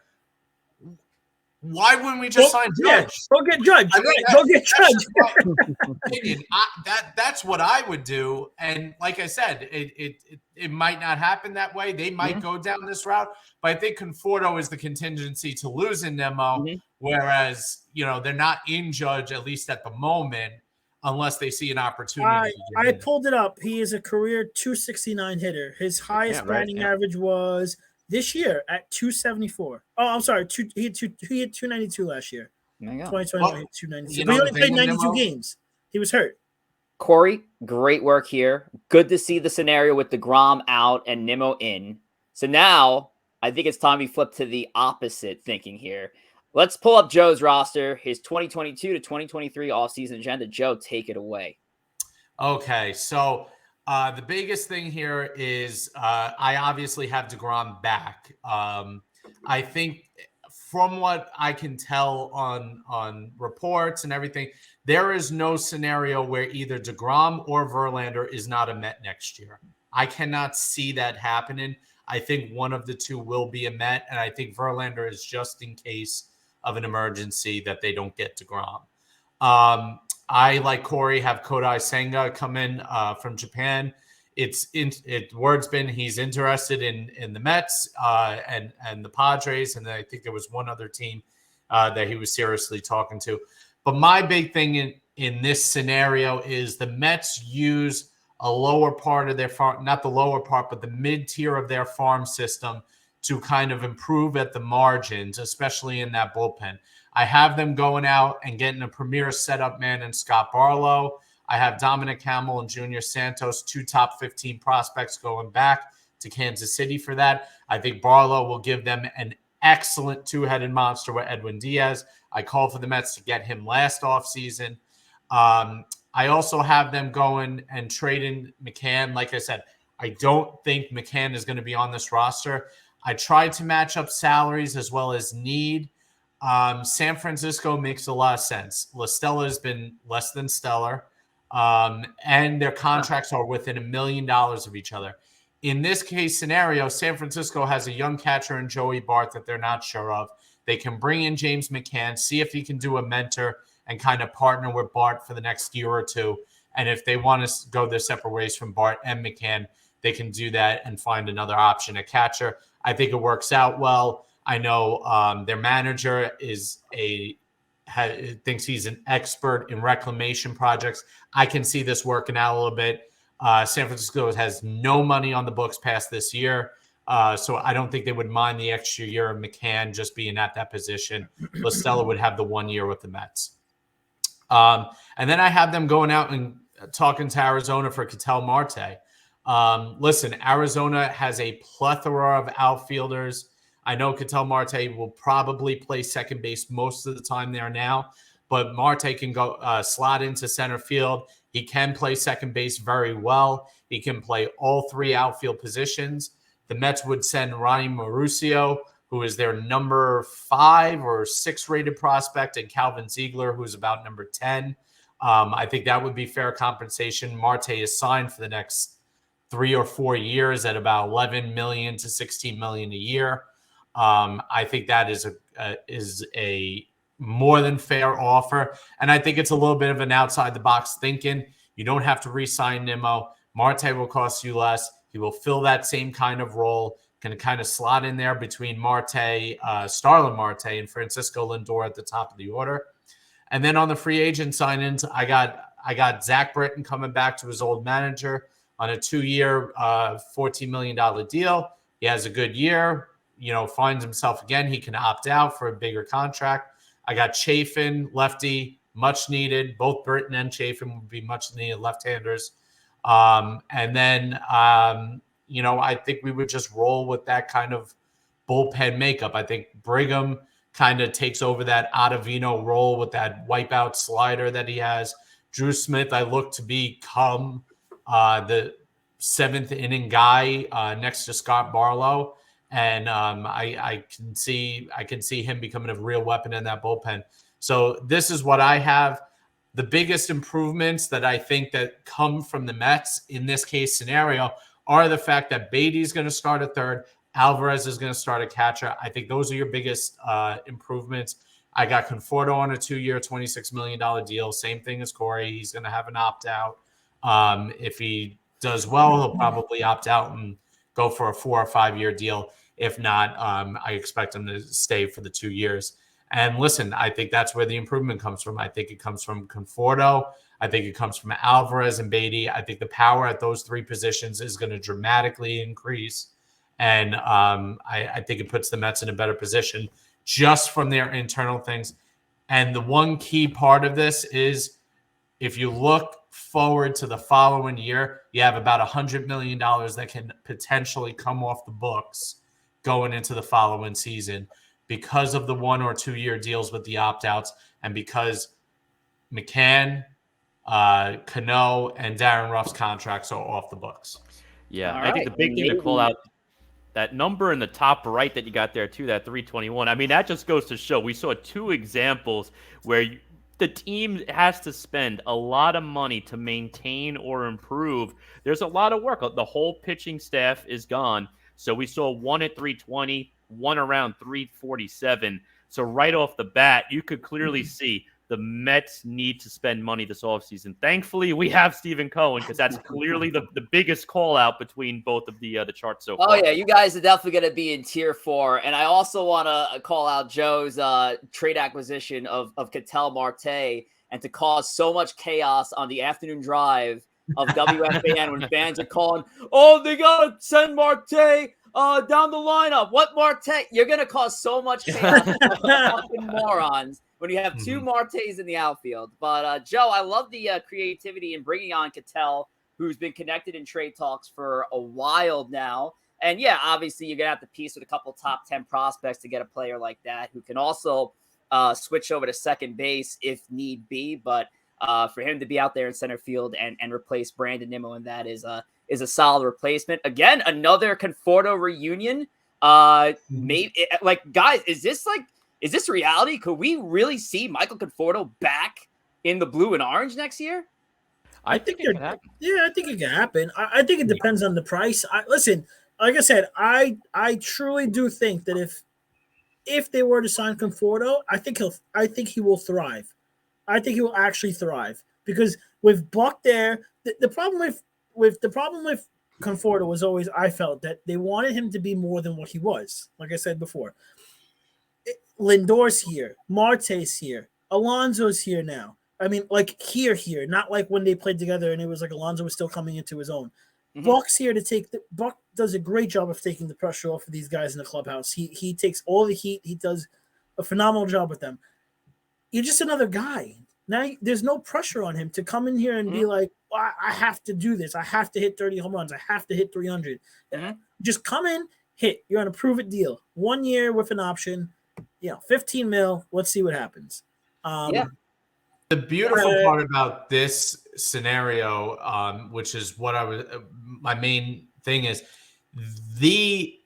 why wouldn't we just sign Judge?
Go get Judge. Go get Judge.
Opinion. That's what I would do. And like I said, it might not happen that way. They might go down this route. But I think Conforto is the contingency to losing Nimmo, whereas, they're not in Judge, at least at the moment, unless they see an opportunity.
I pulled it up. He is a career 269 hitter. His highest batting average was this year at 274. Oh, I'm sorry. He had 292 last year. 2020 hit 292. But he only played 92 games. He was hurt.
Corey, great work here. Good to see the scenario with DeGrom out and Nimmo in. So now I think it's time we flip to the opposite thinking here. Let's pull up Joe's roster, his 2022 to 2023 offseason agenda. Joe, take it away.
Okay, so the biggest thing here is I obviously have DeGrom back. I think from what I can tell on reports and everything, there is no scenario where either DeGrom or Verlander is not a Met next year. I cannot see that happening. I think one of the two will be a Met, and I think Verlander is just in case of an emergency that they don't get DeGrom. I, like Corey, have Kodai Senga come in from Japan. Word's been he's interested in the Mets and the Padres, and I think there was one other team that he was seriously talking to. But my big thing in this scenario is the Mets use a lower part of their farm, not the lower part, but the mid-tier of their farm system to kind of improve at the margins, especially in that bullpen. I have them going out and getting a premier setup man in Scott Barlow. I have Dominic Hamill and Junior Santos, 2 top 15 prospects going back to Kansas City for that. I think Barlow will give them an excellent two-headed monster with Edwin Diaz. I called for the Mets to get him last offseason. I also have them going and trading McCann. Like I said, I don't think McCann is going to be on this roster. I tried to match up salaries as well as need. San Francisco makes a lot of sense. La Stella has been less than stellar, and their contracts are within $1 million of each other. In this case scenario, San Francisco has a young catcher in Joey Bart that they're not sure of. They can bring in James McCann, see if he can do a mentor and kind of partner with Bart for the next year or two. And if they want to go their separate ways from Bart and McCann, they can do that and find another option at catcher. I think it works out well. I know their manager thinks he's an expert in reclamation projects. I can see this working out a little bit. San Francisco has no money on the books past this year. So I don't think they would mind the extra year of McCann just being at that position. La Stella would have the 1 year with the Mets. And then I have them going out and talking to Arizona for Ketel Marte. Listen, Arizona has a plethora of outfielders. I know Ketel Marte will probably play second base most of the time there now, but Marte can go slot into center field. He can play second base very well. He can play all 3 outfield positions. The Mets would send Ronnie Mauricio, who is their number 5 or 6 rated prospect, and Calvin Ziegler, who's about number 10. I think that would be fair compensation. Marte is signed for the next 3 or 4 years at about 11 million to 16 million a year. I think that is a more than fair offer. And I think it's a little bit of an outside the box thinking. You don't have to re-sign Nimmo. Marte will cost you less. He will fill that same kind of role, can kind of slot in there between Starlin Marte and Francisco Lindor at the top of the order. And then on the free agent sign-ins, I got Zach Britton coming back to his old manager on a 2-year, $14 million deal. He has a good year, finds himself again. He can opt out for a bigger contract. I got Chafin, lefty, much needed. Both Britton and Chafin would be much needed left-handers. And then, I think we would just roll with that kind of bullpen makeup. I think Brigham kind of takes over that Ottavino role with that wipeout slider that he has. Drew Smith, I look to become the 7th inning guy next to Scott Barlow. And I can see him becoming a real weapon in that bullpen. So this is what I have. The biggest improvements that I think that come from the Mets in this case scenario are the fact that Beatty's going to start at third. Alvarez is going to start at catcher. I think those are your biggest improvements. I got Conforto on a 2-year, $26 million deal. Same thing as Corey. He's going to have an opt-out. If he does well, he'll probably opt out and go for a 4 or 5-year deal. If not, I expect him to stay for the 2 years. And listen, I think that's where the improvement comes from. I think it comes from Conforto. I think it comes from Alvarez and Beatty. I think the power at those 3 positions is going to dramatically increase. And I think it puts the Mets in a better position just from their internal things. And the one key part of this is if you look forward to the following year, you have about $100 million that can potentially come off the books going into the following season because of the 1 or 2 year deals with the opt-outs and because McCann, Cano, and Darren Ruff's contracts are off the books.
Yeah,
All
I think
right.
the big thing to call out, that number in the top right that you got there too, that 321. I mean, that just goes to show we saw 2 examples where the team has to spend a lot of money to maintain or improve. There's a lot of work. The whole pitching staff is gone. So we saw 1 at 320, 1 around 347. So right off the bat, you could clearly see the Mets need to spend money this offseason. Thankfully, we have Stephen Cohen because that's clearly the biggest call out between both of the charts so far.
Oh, yeah, you guys are definitely going to be in tier 4. And I also want to call out Joe's trade acquisition of Ketel Marte and to cause so much chaos on the afternoon drive of WFAN when fans are calling, oh, they got to send Marte down the lineup. What Marte? You're going to cause so much chaos. Fucking morons. When you have 2 Martes in the outfield. But, Joe, I love the creativity in bringing on Ketel, who's been connected in trade talks for a while now. And, yeah, obviously you're going to have to piece with a couple top 10 prospects to get a player like that who can also switch over to second base if need be. But for him to be out there in center field and replace Brandon Nimmo, and that is a solid replacement. Again, another Conforto reunion. Maybe, guys, is this reality? Could we really see Michael Conforto back in the blue and orange next year?
I think it can happen.
Yeah, I think it can happen. I think it depends on the price. Listen, like I said, I truly do think that if they were to sign Conforto, I think he will thrive. I think he will actually thrive because with Buck there, the problem with Conforto was always I felt that they wanted him to be more than what he was. Like I said before. Lindor's here, Marte's here, Alonso's here now. I mean, like here, not like when they played together and it was like Alonso was still coming into his own. Buck's here to take Buck does a great job of taking the pressure off of these guys in the clubhouse. He takes all the heat. He does a phenomenal job with them. You're just another guy. Now there's no pressure on him to come in here and be like, I have to do this. I have to hit 30 home runs. I have to hit 300. Just come in, hit. You're on a prove it deal. 1 year with an option. 15 mil. Let's see what happens.
The beautiful part about this scenario, which is what my main thing is, the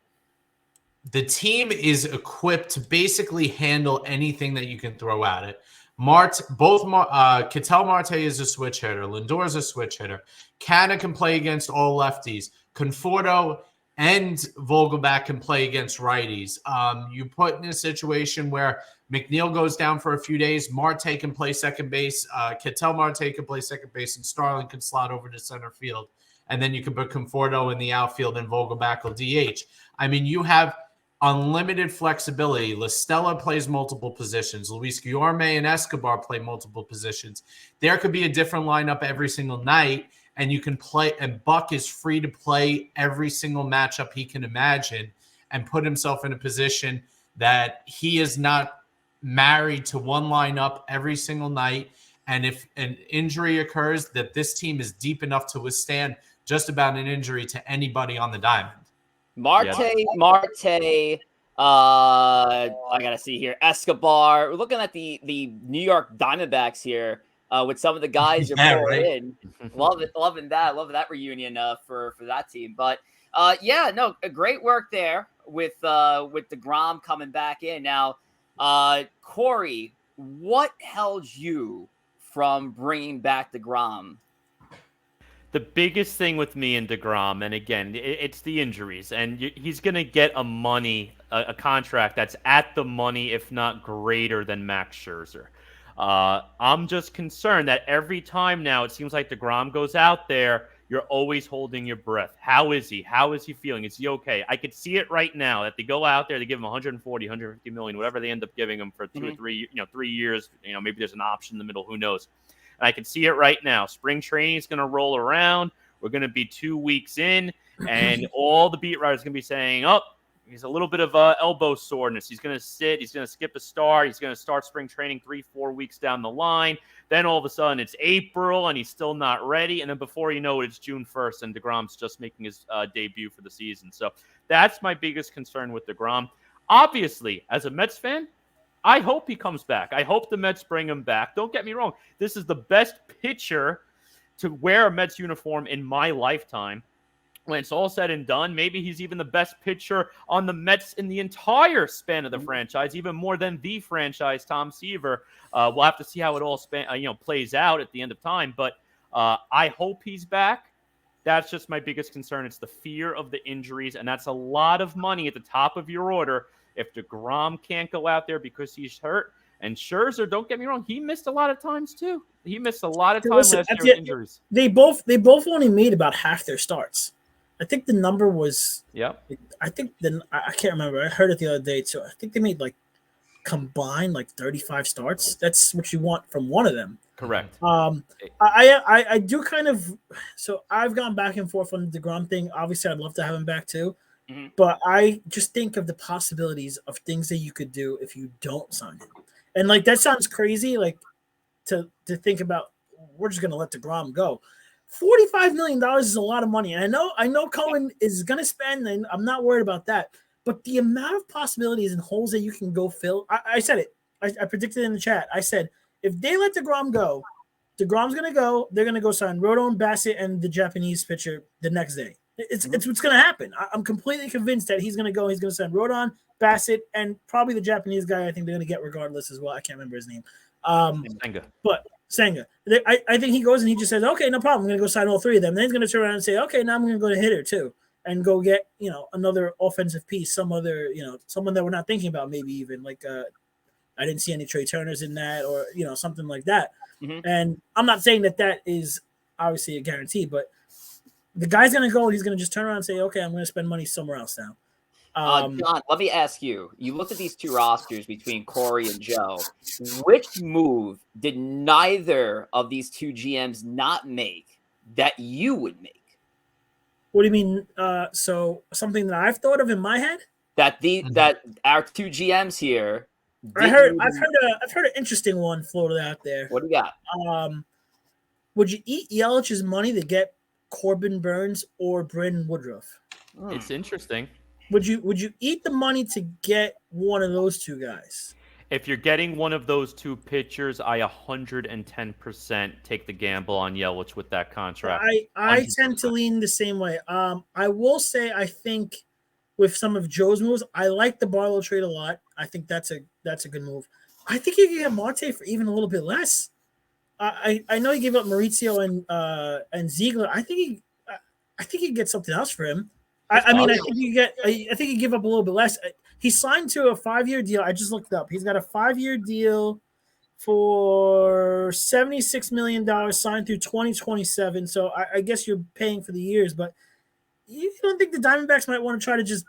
team is equipped to basically handle anything that you can throw at it. Ketel Marte is a switch hitter. Lindor is a switch hitter. Canna can play against all lefties. Conforto and Vogelback can play against righties. You put in a situation where McNeil goes down for a few days. Marte can play second base. Ketel Marte can play second base, and Starling can slot over to center field. And then you can put Conforto in the outfield and Vogelback will DH. I mean, you have unlimited flexibility. La Stella plays multiple positions. Luis Guillorme and Escobar play multiple positions. There could be a different lineup every single night, and you can play, and Buck is free to play every single matchup he can imagine and put himself in a position that he is not married to one lineup every single night. And if an injury occurs, that this team is deep enough to withstand just about an injury to anybody on the diamond.
Marte, I gotta see here. Escobar. We're looking at the New York Diamondbacks here with some of the guys you're pulling in. Loving that reunion for that team. But great work there with DeGrom coming back in. Now, Corey, what held you from bringing back DeGrom?
The biggest thing with me and DeGrom, and again, it's the injuries, and he's going to get a contract that's at the money, if not greater than Max Scherzer. I'm just concerned that every time now it seems like DeGrom goes out there, you're always holding your breath. How is he? How is he feeling? Is he okay? I could see it right now that they go out there, they give him 140, 150 million, whatever they end up giving him for 2 or 3, 3 years. Maybe there's an option in the middle. Who knows? And I can see it right now. Spring training is going to roll around. We're going to be 2 weeks in, and all the beat writers are going to be saying, he's a little bit of elbow soreness. He's going to sit. He's going to skip a start. He's going to start spring training 3-4 weeks down the line. Then all of a sudden it's April, and he's still not ready. And then before you know it, it's June 1st, and DeGrom's just making his debut for the season. So that's my biggest concern with DeGrom. Obviously, as a Mets fan, I hope he comes back. I hope the Mets bring him back. Don't get me wrong. This is the best pitcher to wear a Mets uniform in my lifetime. When it's all said and done, maybe he's even the best pitcher on the Mets in the entire span of the franchise, even more than the franchise, Tom Seaver. We'll have to see how it all plays out at the end of time. But I hope he's back. That's just my biggest concern. It's the fear of the injuries, and that's a lot of money at the top of your order. If DeGrom can't go out there because he's hurt, and Scherzer, don't get me wrong, he missed a lot of times too. He missed a lot of time last year with injuries.
They both only made about half their starts. I think the number was.
Yep. I
can't remember. I heard it the other day too. I think they made combined 35 starts. That's what you want from one of them.
Correct.
I do kind of. So I've gone back and forth on the DeGrom thing. Obviously, I'd love to have him back too. But I just think of the possibilities of things that you could do if you don't sign him. And that sounds crazy, to think about, we're just going to let DeGrom go. $45 million is a lot of money. And I know Cohen is going to spend, and I'm not worried about that. But the amount of possibilities and holes that you can go fill, I said it. I predicted in the chat. I said, if they let DeGrom go, DeGrom's going to go. They're going to go sign Rodon, Bassett, and the Japanese pitcher the next day. It's what's going to happen. I'm completely convinced that he's going to go. He's going to send Rodon, Bassett, and probably the Japanese guy I think they're going to get regardless as well. I can't remember his name. Senga. I think he goes and he just says, okay, no problem. I'm going to go sign all three of them. Then he's going to turn around and say, okay, now I'm going to go to hitter too and go get, another offensive piece, some other, someone that we're not thinking about, maybe even I didn't see any Trey Turners in that or, something like that. And I'm not saying that is obviously a guarantee, but the guy's going to go and he's going to just turn around and say, okay, I'm going to spend money somewhere else now.
John, let me ask you. You looked at these two rosters between Corey and Joe. Which move did neither of these two GMs not make that you would make?
What do you mean? So something that I've thought of in my head?
That our two GMs here.
I've heard an interesting one floated out there.
What do you got?
Would you eat Yelich's money to get Corbin Burns or Brandon Woodruff?
It's interesting.
Would you eat the money to get one of those two guys?
If you're getting one of those two pitchers, I 110% take the gamble on Yelich with that contract.
I tend to lean the same way. I will say I think with some of Joe's moves, I like the Barlow trade a lot. I think that's a good move. I think you can get Marte for even a little bit less. I know he gave up Maurizio and Ziegler. I think he get something else for him. I mean, I think you give up a little bit less. He signed to a 5-year deal. I just looked it up. He's got a 5-year deal for $76 million signed through 2027. So I guess you're paying for the years, but you don't think the Diamondbacks might want to try to just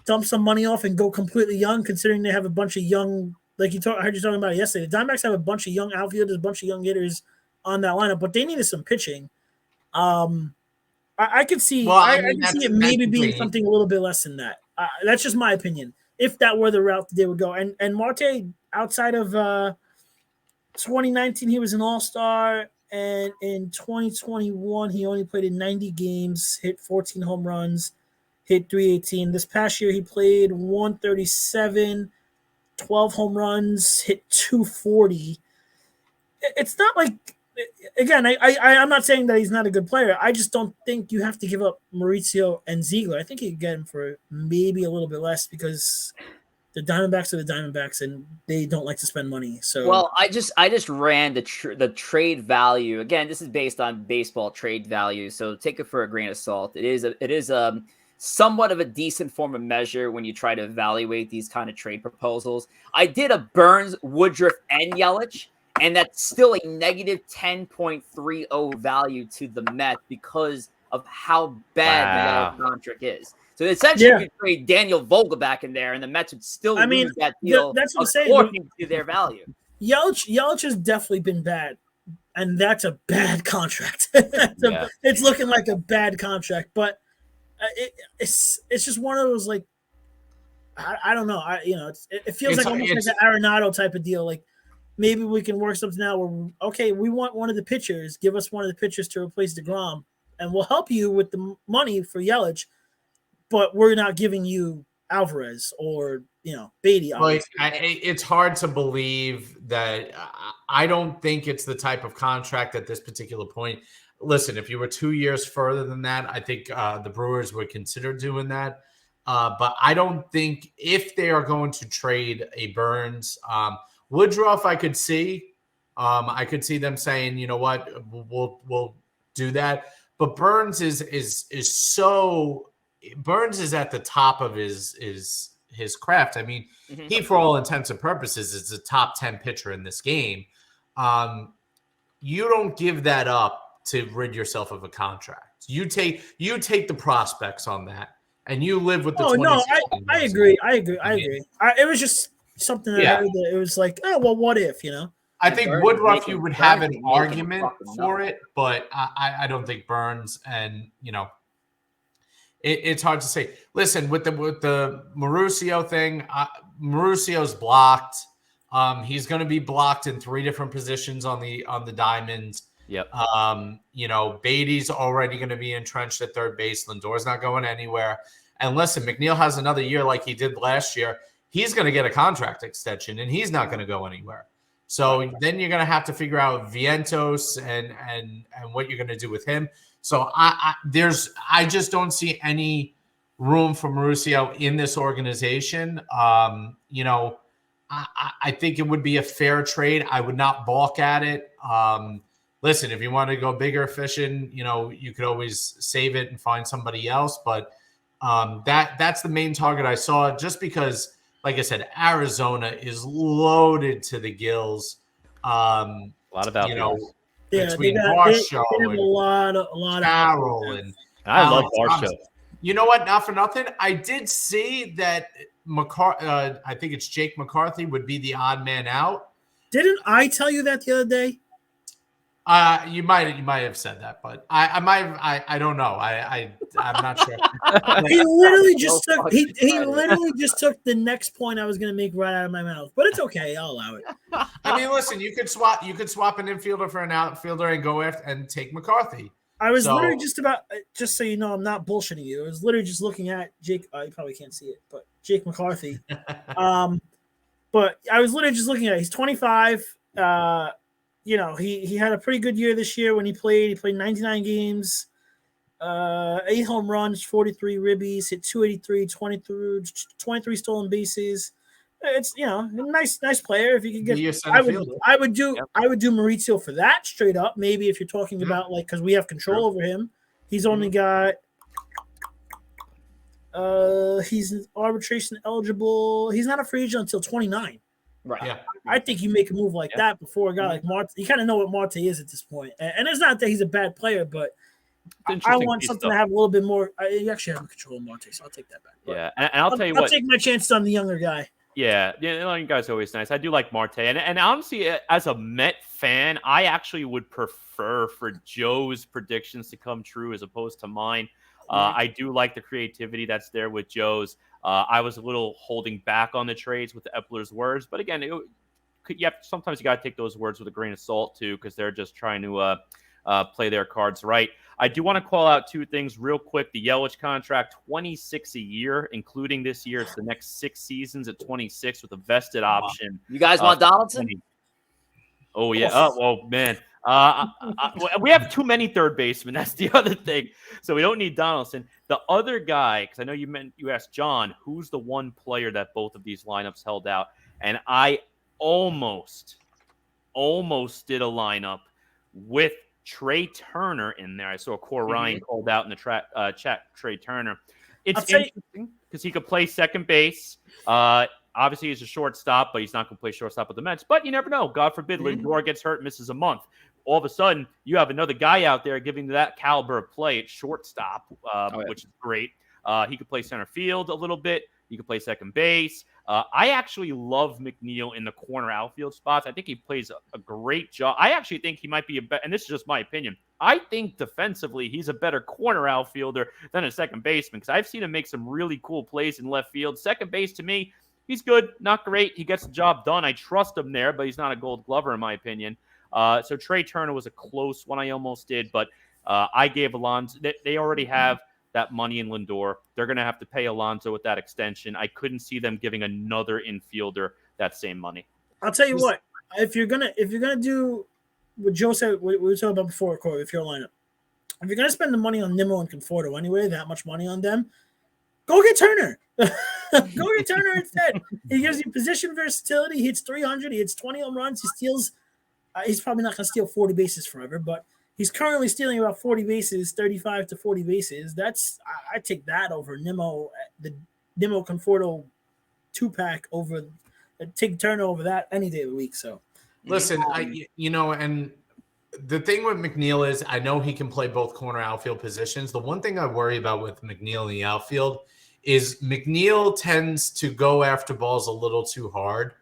dump some money off and go completely young, considering they have a bunch of young, like I heard you talking about it yesterday. The Diamondbacks have a bunch of young outfielders, a bunch of young hitters on that lineup, but they needed some pitching. I could see,
Well,
I can see it maybe being something a little bit less than that. That's just my opinion. If that were the route that they would go, and Marte, outside of 2019, he was an All-Star, and in 2021, he only played in 90 games, hit 14 home runs, hit 318. This past year, he played 137, 12 home runs, hit 240. It's not like, again, I'm not saying that he's not a good player. I just don't think you have to give up Maurizio and Ziegler. I think you can get him for maybe a little bit less because the Diamondbacks are the Diamondbacks, and they don't like to spend money. So,
well, I just ran the trade value. Again, this is based on baseball trade value, so take it for a grain of salt. It is somewhat of a decent form of measure when you try to evaluate these kind of trade proposals. I did a Burns, Woodruff, and Yelich, and that's still a negative 10.30 value to the Mets because of how bad the Yelich contract is. So essentially, you trade Daniel Vogelbach in there, and the Mets would still lose that deal.
That's what I'm saying.
According to their value.
Yelich has definitely been bad, and that's a bad contract. It's looking like a bad contract, but it's just one of those, like, I don't know. It feels like almost like an Arenado type of deal. Like, maybe we can work something out where, okay, we want one of the pitchers. Give us one of the pitchers to replace DeGrom, and we'll help you with the money for Yelich, but we're not giving you Alvarez or, Beatty.
Well, it's hard to believe that. I don't think it's the type of contract at this particular point. Listen, if you were 2 years further than that, I think the Brewers would consider doing that. But I don't think if they are going to trade a Burns, Woodruff, I could see. I could see them saying, you know what, we'll do that. But Burns Burns is at the top of his craft. I mean, he, for all intents and purposes, is a top 10 pitcher in this game. You don't give that up to rid yourself of a contract. You take the prospects on that, and you live with the.
Oh no, I agree. It was just something that I heard that it was like, oh well, what if,
I think Woodruff, you would have an argument for it, but I don't think Burns, and it's hard to say. Listen, with the Mauricio thing, Mauricio's blocked. He's going to be blocked in 3 different positions on the Diamonds.
Yep.
Beatty's already going to be entrenched at third base. Lindor's not going anywhere. And listen, McNeil has another year like he did last year. He's going to get a contract extension, and he's not going to go anywhere. So then you're going to have to figure out Vientos and what you're going to do with him. So I just don't see any room for Mauricio in this organization. I think it would be a fair trade. I would not balk at it. Listen, if you want to go bigger fishing, you could always save it and find somebody else. But that's the main target I saw, just because, like I said, Arizona is loaded to the gills.
A lot of outfielders.
Between Varsho and
a lot of
Carroll and
I love Varsho.
You know what? Not for nothing. I did see that I think it's Jake McCarthy would be the odd man out.
Didn't I tell you that the other day?
You might have said that, but I might have. I don't know. I'm not sure.
He literally just took. He literally just took the next point I was going to make right out of my mouth. But it's okay. I'll allow it.
I mean, listen. You could swap an infielder for an outfielder and go after and take McCarthy.
I was literally just so you know, I'm not bullshitting you. I was literally just looking at Jake. You probably can't see it, but Jake McCarthy. But I was literally just looking at it. He's 25. He had a pretty good year this year when he played. He played 99 games, 8 home runs, 43 ribbies, hit 283, 23 stolen bases, It's a nice player. If you could
Be
get,
a center fielder.
I would do
Yep.
Maurizio for that straight up. Maybe if you're talking
Mhm.
about because we have control over him. He's only got he's arbitration eligible. He's not a free agent until 29.
Right.
Yeah.
I think you make a move like that before a guy like Marte. You kind of know what Marte is at this point. And it's not that he's a bad player, but I
Interesting
want
piece,
something
though.
to have a little bit more. You actually have control of Marte, so I'll take that back. But
Yeah, and I'll tell you
I'll
what.
take my chances on the younger guy.
Yeah, you guys are always nice. I do like Marte, and honestly, as a Met fan, I actually would prefer for Joe's predictions to come true as opposed to mine. I do like the creativity that's there with Joe's. I was a little holding back on the trades with Epler's words, but again, sometimes you got to take those words with a grain of salt too, because they're just trying to play their cards right. I do want to call out two things real quick. The Yelich contract, 26 a year, including this year. It's the next 6 seasons at 26 with a vested option.
You guys want Donaldson?
20. Oh, yeah. Oh, man. We have too many third basemen. That's the other thing. So we don't need Donaldson. The other guy, because I know you asked John, who's the one player that both of these lineups held out? And I almost did a lineup with Trey Turner in there. I saw Ryan called out in the chat, Trey Turner. It's interesting because he could play second base. Obviously, he's a shortstop, but he's not going to play shortstop with the Mets. But you never know. God forbid Lindor gets hurt, misses a month. All of a sudden, you have another guy out there giving that caliber of play at shortstop, which is great. He could play center field a little bit. He could play second base. I actually love McNeil in the corner outfield spots. I think he plays a great job. I actually think he might be and this is just my opinion. I think defensively he's a better corner outfielder than a second baseman because I've seen him make some really cool plays in left field. Second base to me, he's good, not great. He gets the job done. I trust him there, but he's not a Gold Glover in my opinion. So Trey Turner was a close one. I almost did, but I gave Alonso. They already have that money in Lindor. They're going to have to pay Alonso with that extension. I couldn't see them giving another infielder that same money.
I'll tell you what, if you're gonna do what Joe said, we were talking about before, Corey, if you're lineup, if you're gonna spend the money on Nimmo and Conforto anyway, that much money on them, go get Turner. Go get Turner instead. He gives you position versatility. He hits 300. He hits 20 home runs. He steals. He's probably not going to steal 40 bases forever, but he's currently stealing about 40 bases, 35 to 40 bases. I take that over Nimmo, the Nimmo Conforto 2-pack over. Take Turner over that any day of the week. So,
listen, and the thing with McNeil is I know he can play both corner outfield positions. The one thing I worry about with McNeil in the outfield is McNeil tends to go after balls a little too hard.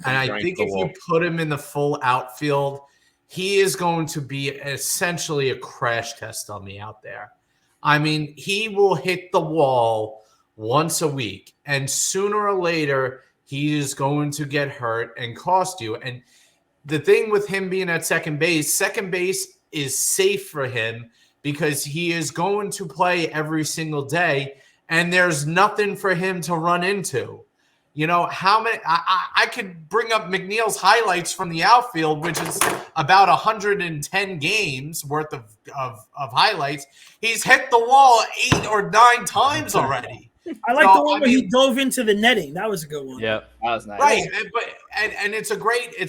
And I think if you put him in the full outfield, he is going to be essentially a crash test dummy out there. I mean, he will hit the wall once a week, and sooner or later, he is going to get hurt and cost you. And the thing with him being at second base is safe for him because he is going to play every single day, and there's nothing for him to run into. You know, how many I could bring up McNeil's highlights from the outfield, which is about 110 games worth of highlights. He's hit the wall 8 or 9 times already.
I like the one where he dove into the netting. That was a good one.
Yeah,
that was nice.
Right, but it's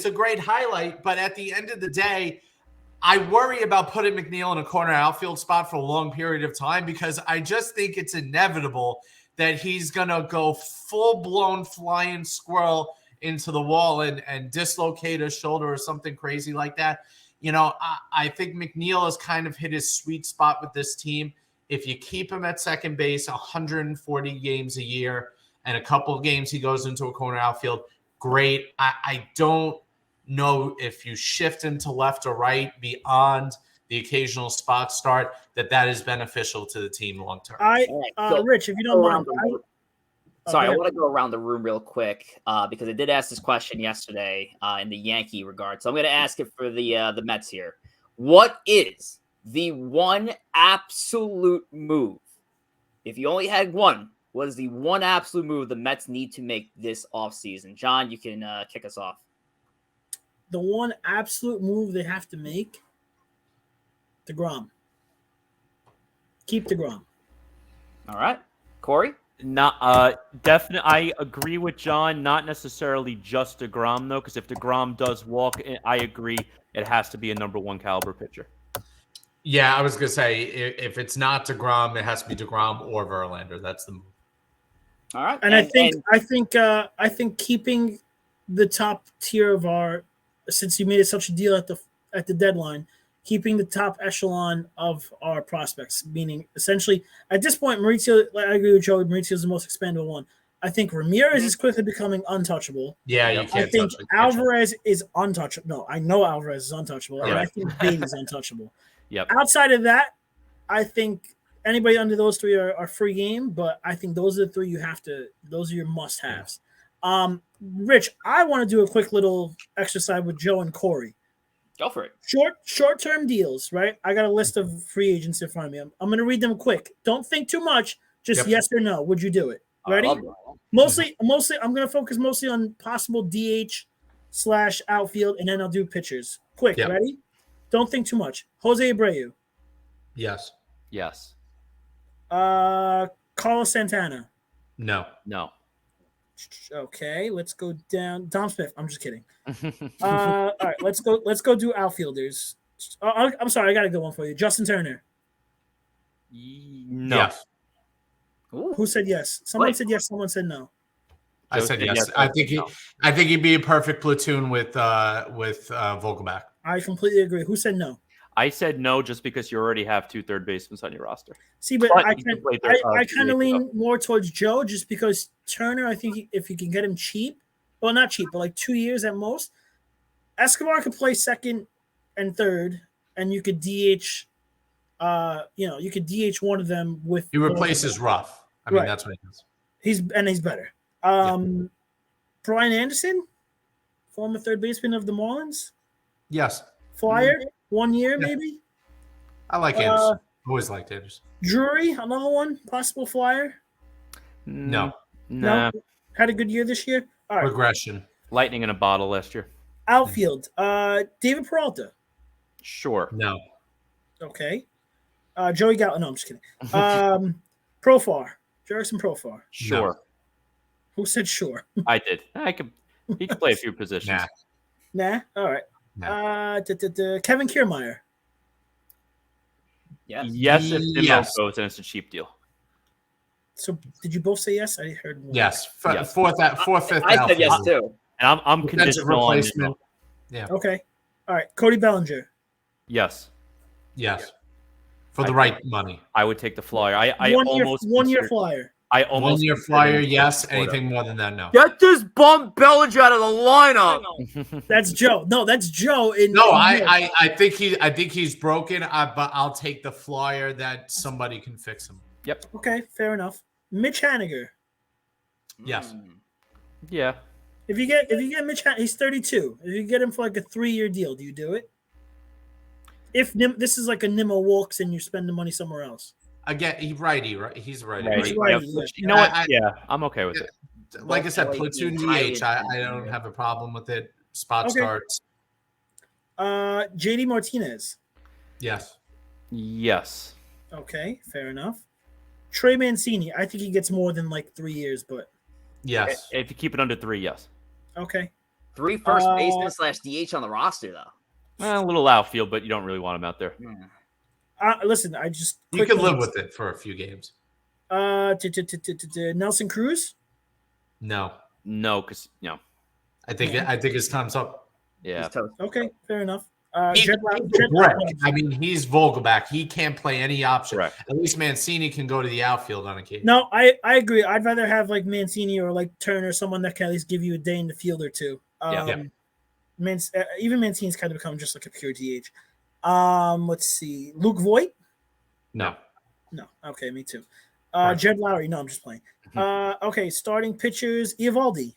a great highlight. But at the end of the day, I worry about putting McNeil in a corner outfield spot for a long period of time because I just think it's inevitable that he's going to go full-blown flying squirrel into the wall and dislocate a shoulder or something crazy like that. You know, I think McNeil has kind of hit his sweet spot with this team. If you keep him at second base 140 games a year and a couple of games he goes into a corner outfield, great. I don't know if you shift him to left or right beyond the occasional spot start, that is beneficial to the team long term.
Rich, if you don't mind.
I want to go around the room real quick because I did ask this question yesterday in the Yankee regard. So I'm going to ask it for the Mets here. What is the one absolute move? If you only had one, what is the one absolute move the Mets need to make this offseason? John, you can kick us off.
The one absolute move they have to make? DeGrom. Keep DeGrom.
All right. Corey?
Not definitely. I agree with John. Not necessarily just DeGrom though, because if DeGrom does walk, I agree it has to be a number one caliber pitcher.
Yeah, I was gonna say if it's not DeGrom, it has to be DeGrom or Verlander. That's the move.
All right.
And I think keeping the top tier of our, since you made it such a deal at the deadline, keeping the top echelon of our prospects, meaning essentially at this point, Maurizio, I agree with Joey, Maurizio is the most expendable one. I think Ramirez is quickly becoming untouchable.
Yeah, you
I
can't
think
touch it.
Alvarez is untouchable. No, I know Alvarez is untouchable, and I think Beatty's untouchable.
Yep.
Outside of that, I think anybody under those three are free game, but I think those are the three those are your must-haves. Rich, I want to do a quick little exercise with Joe and Corey.
Go for it.
Short-term deals, right? I got a list of free agents in front of me. I'm going to read them quick. Don't think too much. Just yes or no. Would you do it? Ready? Mostly, I'm going to focus mostly on possible DH/outfield, and then I'll do pitchers. Quick, ready? Don't think too much. Jose Abreu.
Yes.
Yes.
Carlos Santana.
No.
No.
Okay, let's go down. Dom Smith. I'm just kidding. All right, let's go do outfielders. I'm sorry, I got to go one for you. Justin Turner.
No.
Yes.
Who said yes? Someone said yes. Someone said no.
I said yes. I think he'd be a perfect platoon with Vogelback.
I completely agree. Who said no?
I said no just because you already have 2 third basemen on your roster.
See, but I kind of lean more towards Joe just because Turner, I think if you can get him cheap, well, not cheap, but like 2 years at most, Escobar could play second and third, and you could DH. You could DH one of them with.
He replaces Ruff. I mean, that's what he does.
He's better. Brian Anderson, former third baseman of the Marlins.
Yes.
Flyer, 1 year maybe.
I like Anderson. Always liked Anderson.
Drury, another one, possible Flyer.
No.
Nah.
Had a good year this year. All right.
Regression.
Lightning in a bottle last year.
Outfield, David Peralta.
Sure.
No.
Okay. Joey Gallo. No, I'm just kidding. Profar. Jerickson Profar.
Sure.
No.
Who said sure?
I did. He could play a few positions.
Nah. All right.
No.
Kevin Kiermaier.
Yes, if Nimmo goes and it's a cheap deal.
So did you both say yes? I heard one.
Yes.
Yes.
Fourth, fifth.
I said yes too.
And I'm conditional on Nimmo.
Yeah.
Okay. All right. Cody Bellinger.
Yes.
Yes. For the right money.
I would take the Flyer.
One year Flyer.
I almost
1 year Flyer, yes. Anything more than that, no.
Get this bum Bellinger out of the lineup.
That's Joe. No, that's Joe.
I think he's broken. But I'll take the Flyer that somebody can fix him.
Yep.
Okay, fair enough. Mitch Haniger.
Yes.
Yeah.
If you get Mitch, he's 32. If you get him for like a 3-year deal, do you do it? If this is like a Nimmo walks and you spend the money somewhere else.
Again, he's righty, right? He's righty.
Yep. You know what? I'm okay with it.
Like I said, platoon DH. I don't have a problem with it. Spot starts.
JD Martinez.
Yes.
Yes.
Okay, fair enough. Trey Mancini. I think he gets more than like 3 years, but
yes.
If you keep it under 3, yes.
Okay.
3 first basemen / DH on the roster though.
A little outfield, but you don't really want him out there.
Listen,
you can live with it for a few games.
Nelson Cruz.
No,
because
I think his time's up.
Yeah.
Okay, fair enough.
He's Vogelback. He can't play any option.
Correct.
At least Mancini can go to the outfield on occasion.
No, I agree. I'd rather have like Mancini or like Turner, someone that can at least give you a day in the field or two. Even Mancini's kind of become just like a pure DH. Let's see. Luke Voigt?
No.
Okay, me too. Jed Lowry. No, I'm just playing. Okay, starting pitchers. Eovaldi.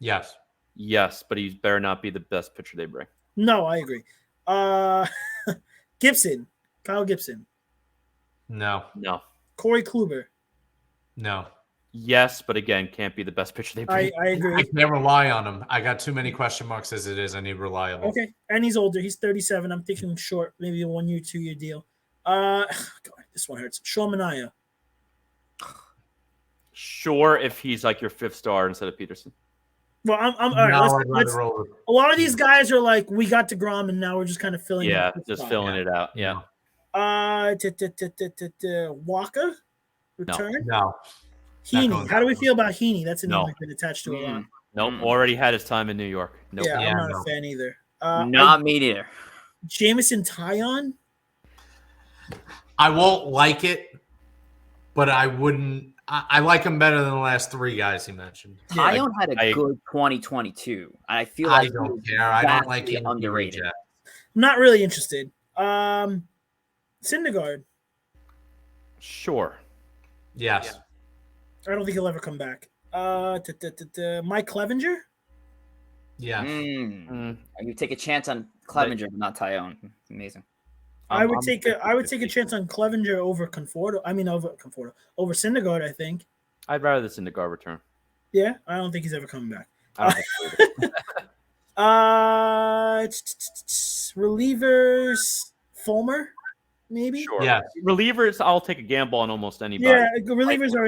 Yes,
but he better not be the best pitcher they bring.
No, I agree. Gibson. Kyle Gibson.
No.
Corey Kluber.
No.
Yes, but again, can't be the best pitcher they bring.
I agree.
I can't rely on him. I got too many question marks as it is. I need reliable.
Okay, and he's older. He's 37. I'm thinking short, maybe a 1 year, 2 year deal. God, this one hurts. Sean Manaea.
Sure, if he's like your 5th star instead of Peterson.
Well, I'm all right.
No, I'd
Let's,
rather roll with.
a lot of these guys are like, we got DeGrom, and now we're just kind of filling.
Yeah,
in the
just
spot.
filling it out. Yeah.
Walker return.
No.
Heaney. How do we feel about Heaney? That's a name we've been attached to a lot.
Nope. Already had his time in New York. Nope.
Yeah, I'm not a fan either.
Not me neither.
Jamison Tyon.
I won't like it, but I wouldn't. I like him better than the last 3 guys he mentioned.
Tyon had a good 2022. I feel
I
like
don't care. I don't like him
underrated.
I'm
not really interested. Syndergaard.
Sure.
Yes.
I don't think he'll ever come back. Mike Clevenger.
Yeah.
You take a chance on Clevenger, but not Tyon. Amazing.
I would take a chance on Clevenger over Conforto. Over Syndergaard. I think.
I'd rather the Syndergaard return.
Yeah, I don't think he's ever coming back. Relievers, Fulmer, maybe.
Sure.
Yeah.
Relievers, I'll take a gamble on almost anybody.
Yeah, relievers are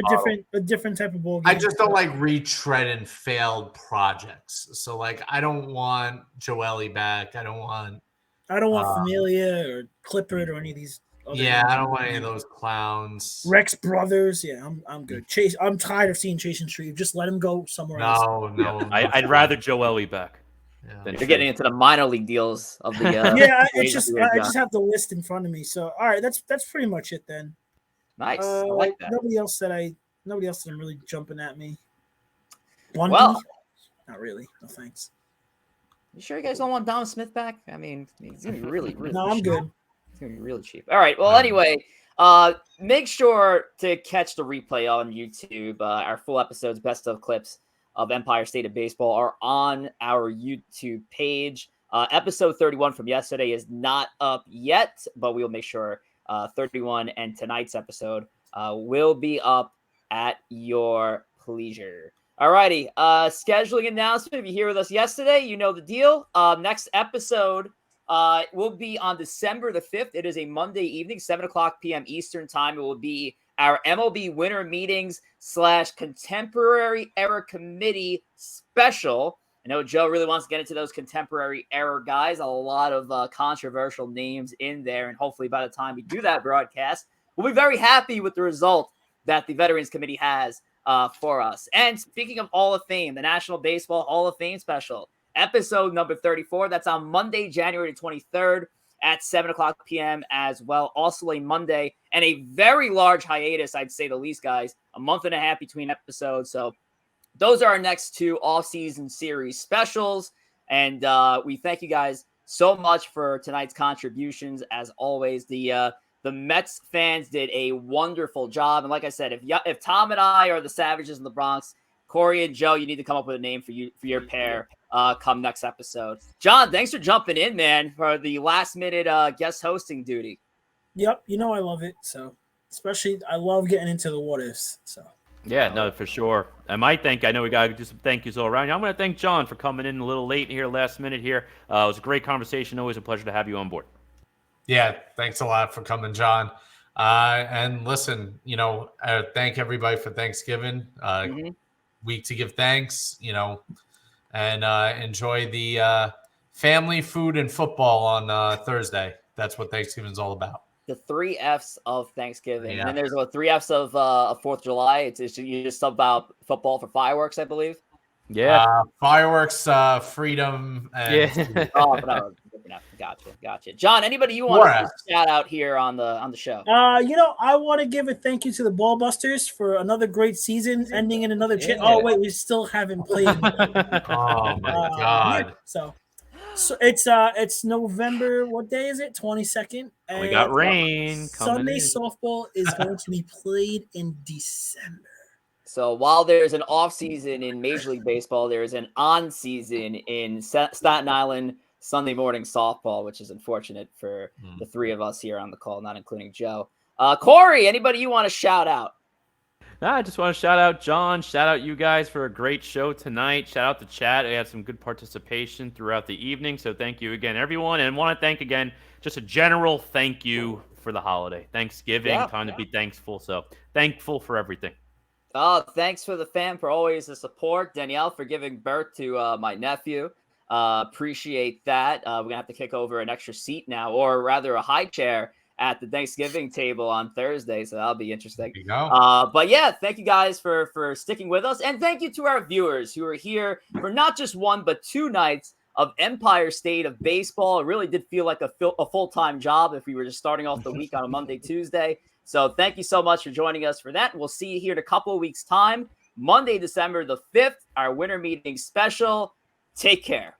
a different type of ball game.
I just don't like retreading failed projects. So like, I don't want Joely back. I don't want
Familia or Clippard or any of these.
I don't want any of those clowns.
Rex Brothers, I'm good. Chase, I'm tired of seeing Chase and Shreve. Just let him go somewhere else.
No.
I'd rather Joely back.
Yeah.
You're getting into the minor league deals of the.
I just have the list in front of me. So all right, that's pretty much it then.
Nice. I like that.
Nobody else that I'm really jumping at me. Bundy?
Well,
not really. No thanks.
You sure you guys don't want Dom Smith back? I mean, he's gonna be really, really.
No, I'm
cheap.
good.
It's gonna be really cheap. All right. Well, anyway, make sure to catch the replay on YouTube. Our full episodes, best of clips of Empire State of Baseball, are on our YouTube page. Episode 31 from yesterday is not up yet, but we'll make sure 31 and tonight's episode will be up at your pleasure. All righty. Scheduling announcement. If you're here with us yesterday, you know the deal. Next episode will be on December the 5th. It is a Monday evening, 7:00 p.m. Eastern time. It will be our MLB winter meetings / contemporary era committee special. I know Joe really wants to get into those contemporary era guys. A lot of controversial names in there. And hopefully by the time we do that broadcast, we'll be very happy with the result that the Veterans Committee has for us. And speaking of Hall of Fame, the National Baseball Hall of Fame special, episode number 34. That's on Monday, January 23rd at 7:00 p.m. as well. Also a Monday and a very large hiatus, I'd say the least, guys. A month and a half between episodes. So those are our next 2 off-season series specials. And we thank you guys so much for tonight's contributions. As always, the Mets fans did a wonderful job. And like I said, if Tom and I are the Savages in the Bronx, Corey and Joe, you need to come up with a name for your pair come next episode. John, thanks for jumping in, man, for the last-minute guest hosting duty.
Yep, I love it. So, especially, I love getting into the what ifs. So.
Yeah, no, for sure. I know we got to do some thank yous all around. I'm going to thank John for coming in a little late here, last minute here. It was a great conversation. Always a pleasure to have you on board. Yeah,
thanks a lot for coming, John. And listen, thank everybody for Thanksgiving. Week to give thanks, and enjoy the family, food, and football on Thursday. That's what Thanksgiving is all about.
The 3 F's of Thanksgiving.
Yeah.
And then there's 3 F's of 4th of July. It's you just sub out football for fireworks, I believe.
Yeah.
Fireworks, freedom. And
Gotcha. John, anybody you want to shout out here on the show?
I want to give a thank you to the Ball Busters for another great season, ending in another chance. Oh wait, we still haven't played.
Oh my God!
So it's November. What day is it? 22nd.
And we got rain.
Sunday softball is going to be played in December.
So while there's an off season in Major League Baseball, there is an on season in Staten Island Sunday morning softball, which is unfortunate for the 3 of us here on the call, not including Joe. Corey, anybody you want to shout out?
I just want to shout out John, shout out you guys for a great show tonight. Shout out the chat. I had some good participation throughout the evening. So thank you again, everyone. And want to thank again, just a general thank you for the holiday. Thanksgiving, time to be thankful. So thankful for everything.
Oh, thanks for the fam for always the support. Danielle for giving birth to my nephew. Appreciate that. We're gonna have to kick over an extra seat now, or rather a high chair at the Thanksgiving table on Thursday. So that'll be interesting.
There you go.
But yeah, thank you guys for sticking with us, and thank you to our viewers who are here for not just one but 2 nights of Empire State of Baseball. It really did feel like a full-time job if we were just starting off the week on a Monday, Tuesday. So thank you so much for joining us for that. We'll see you here in a couple of weeks' time, Monday, December the 5th, our winter meeting special. Take care.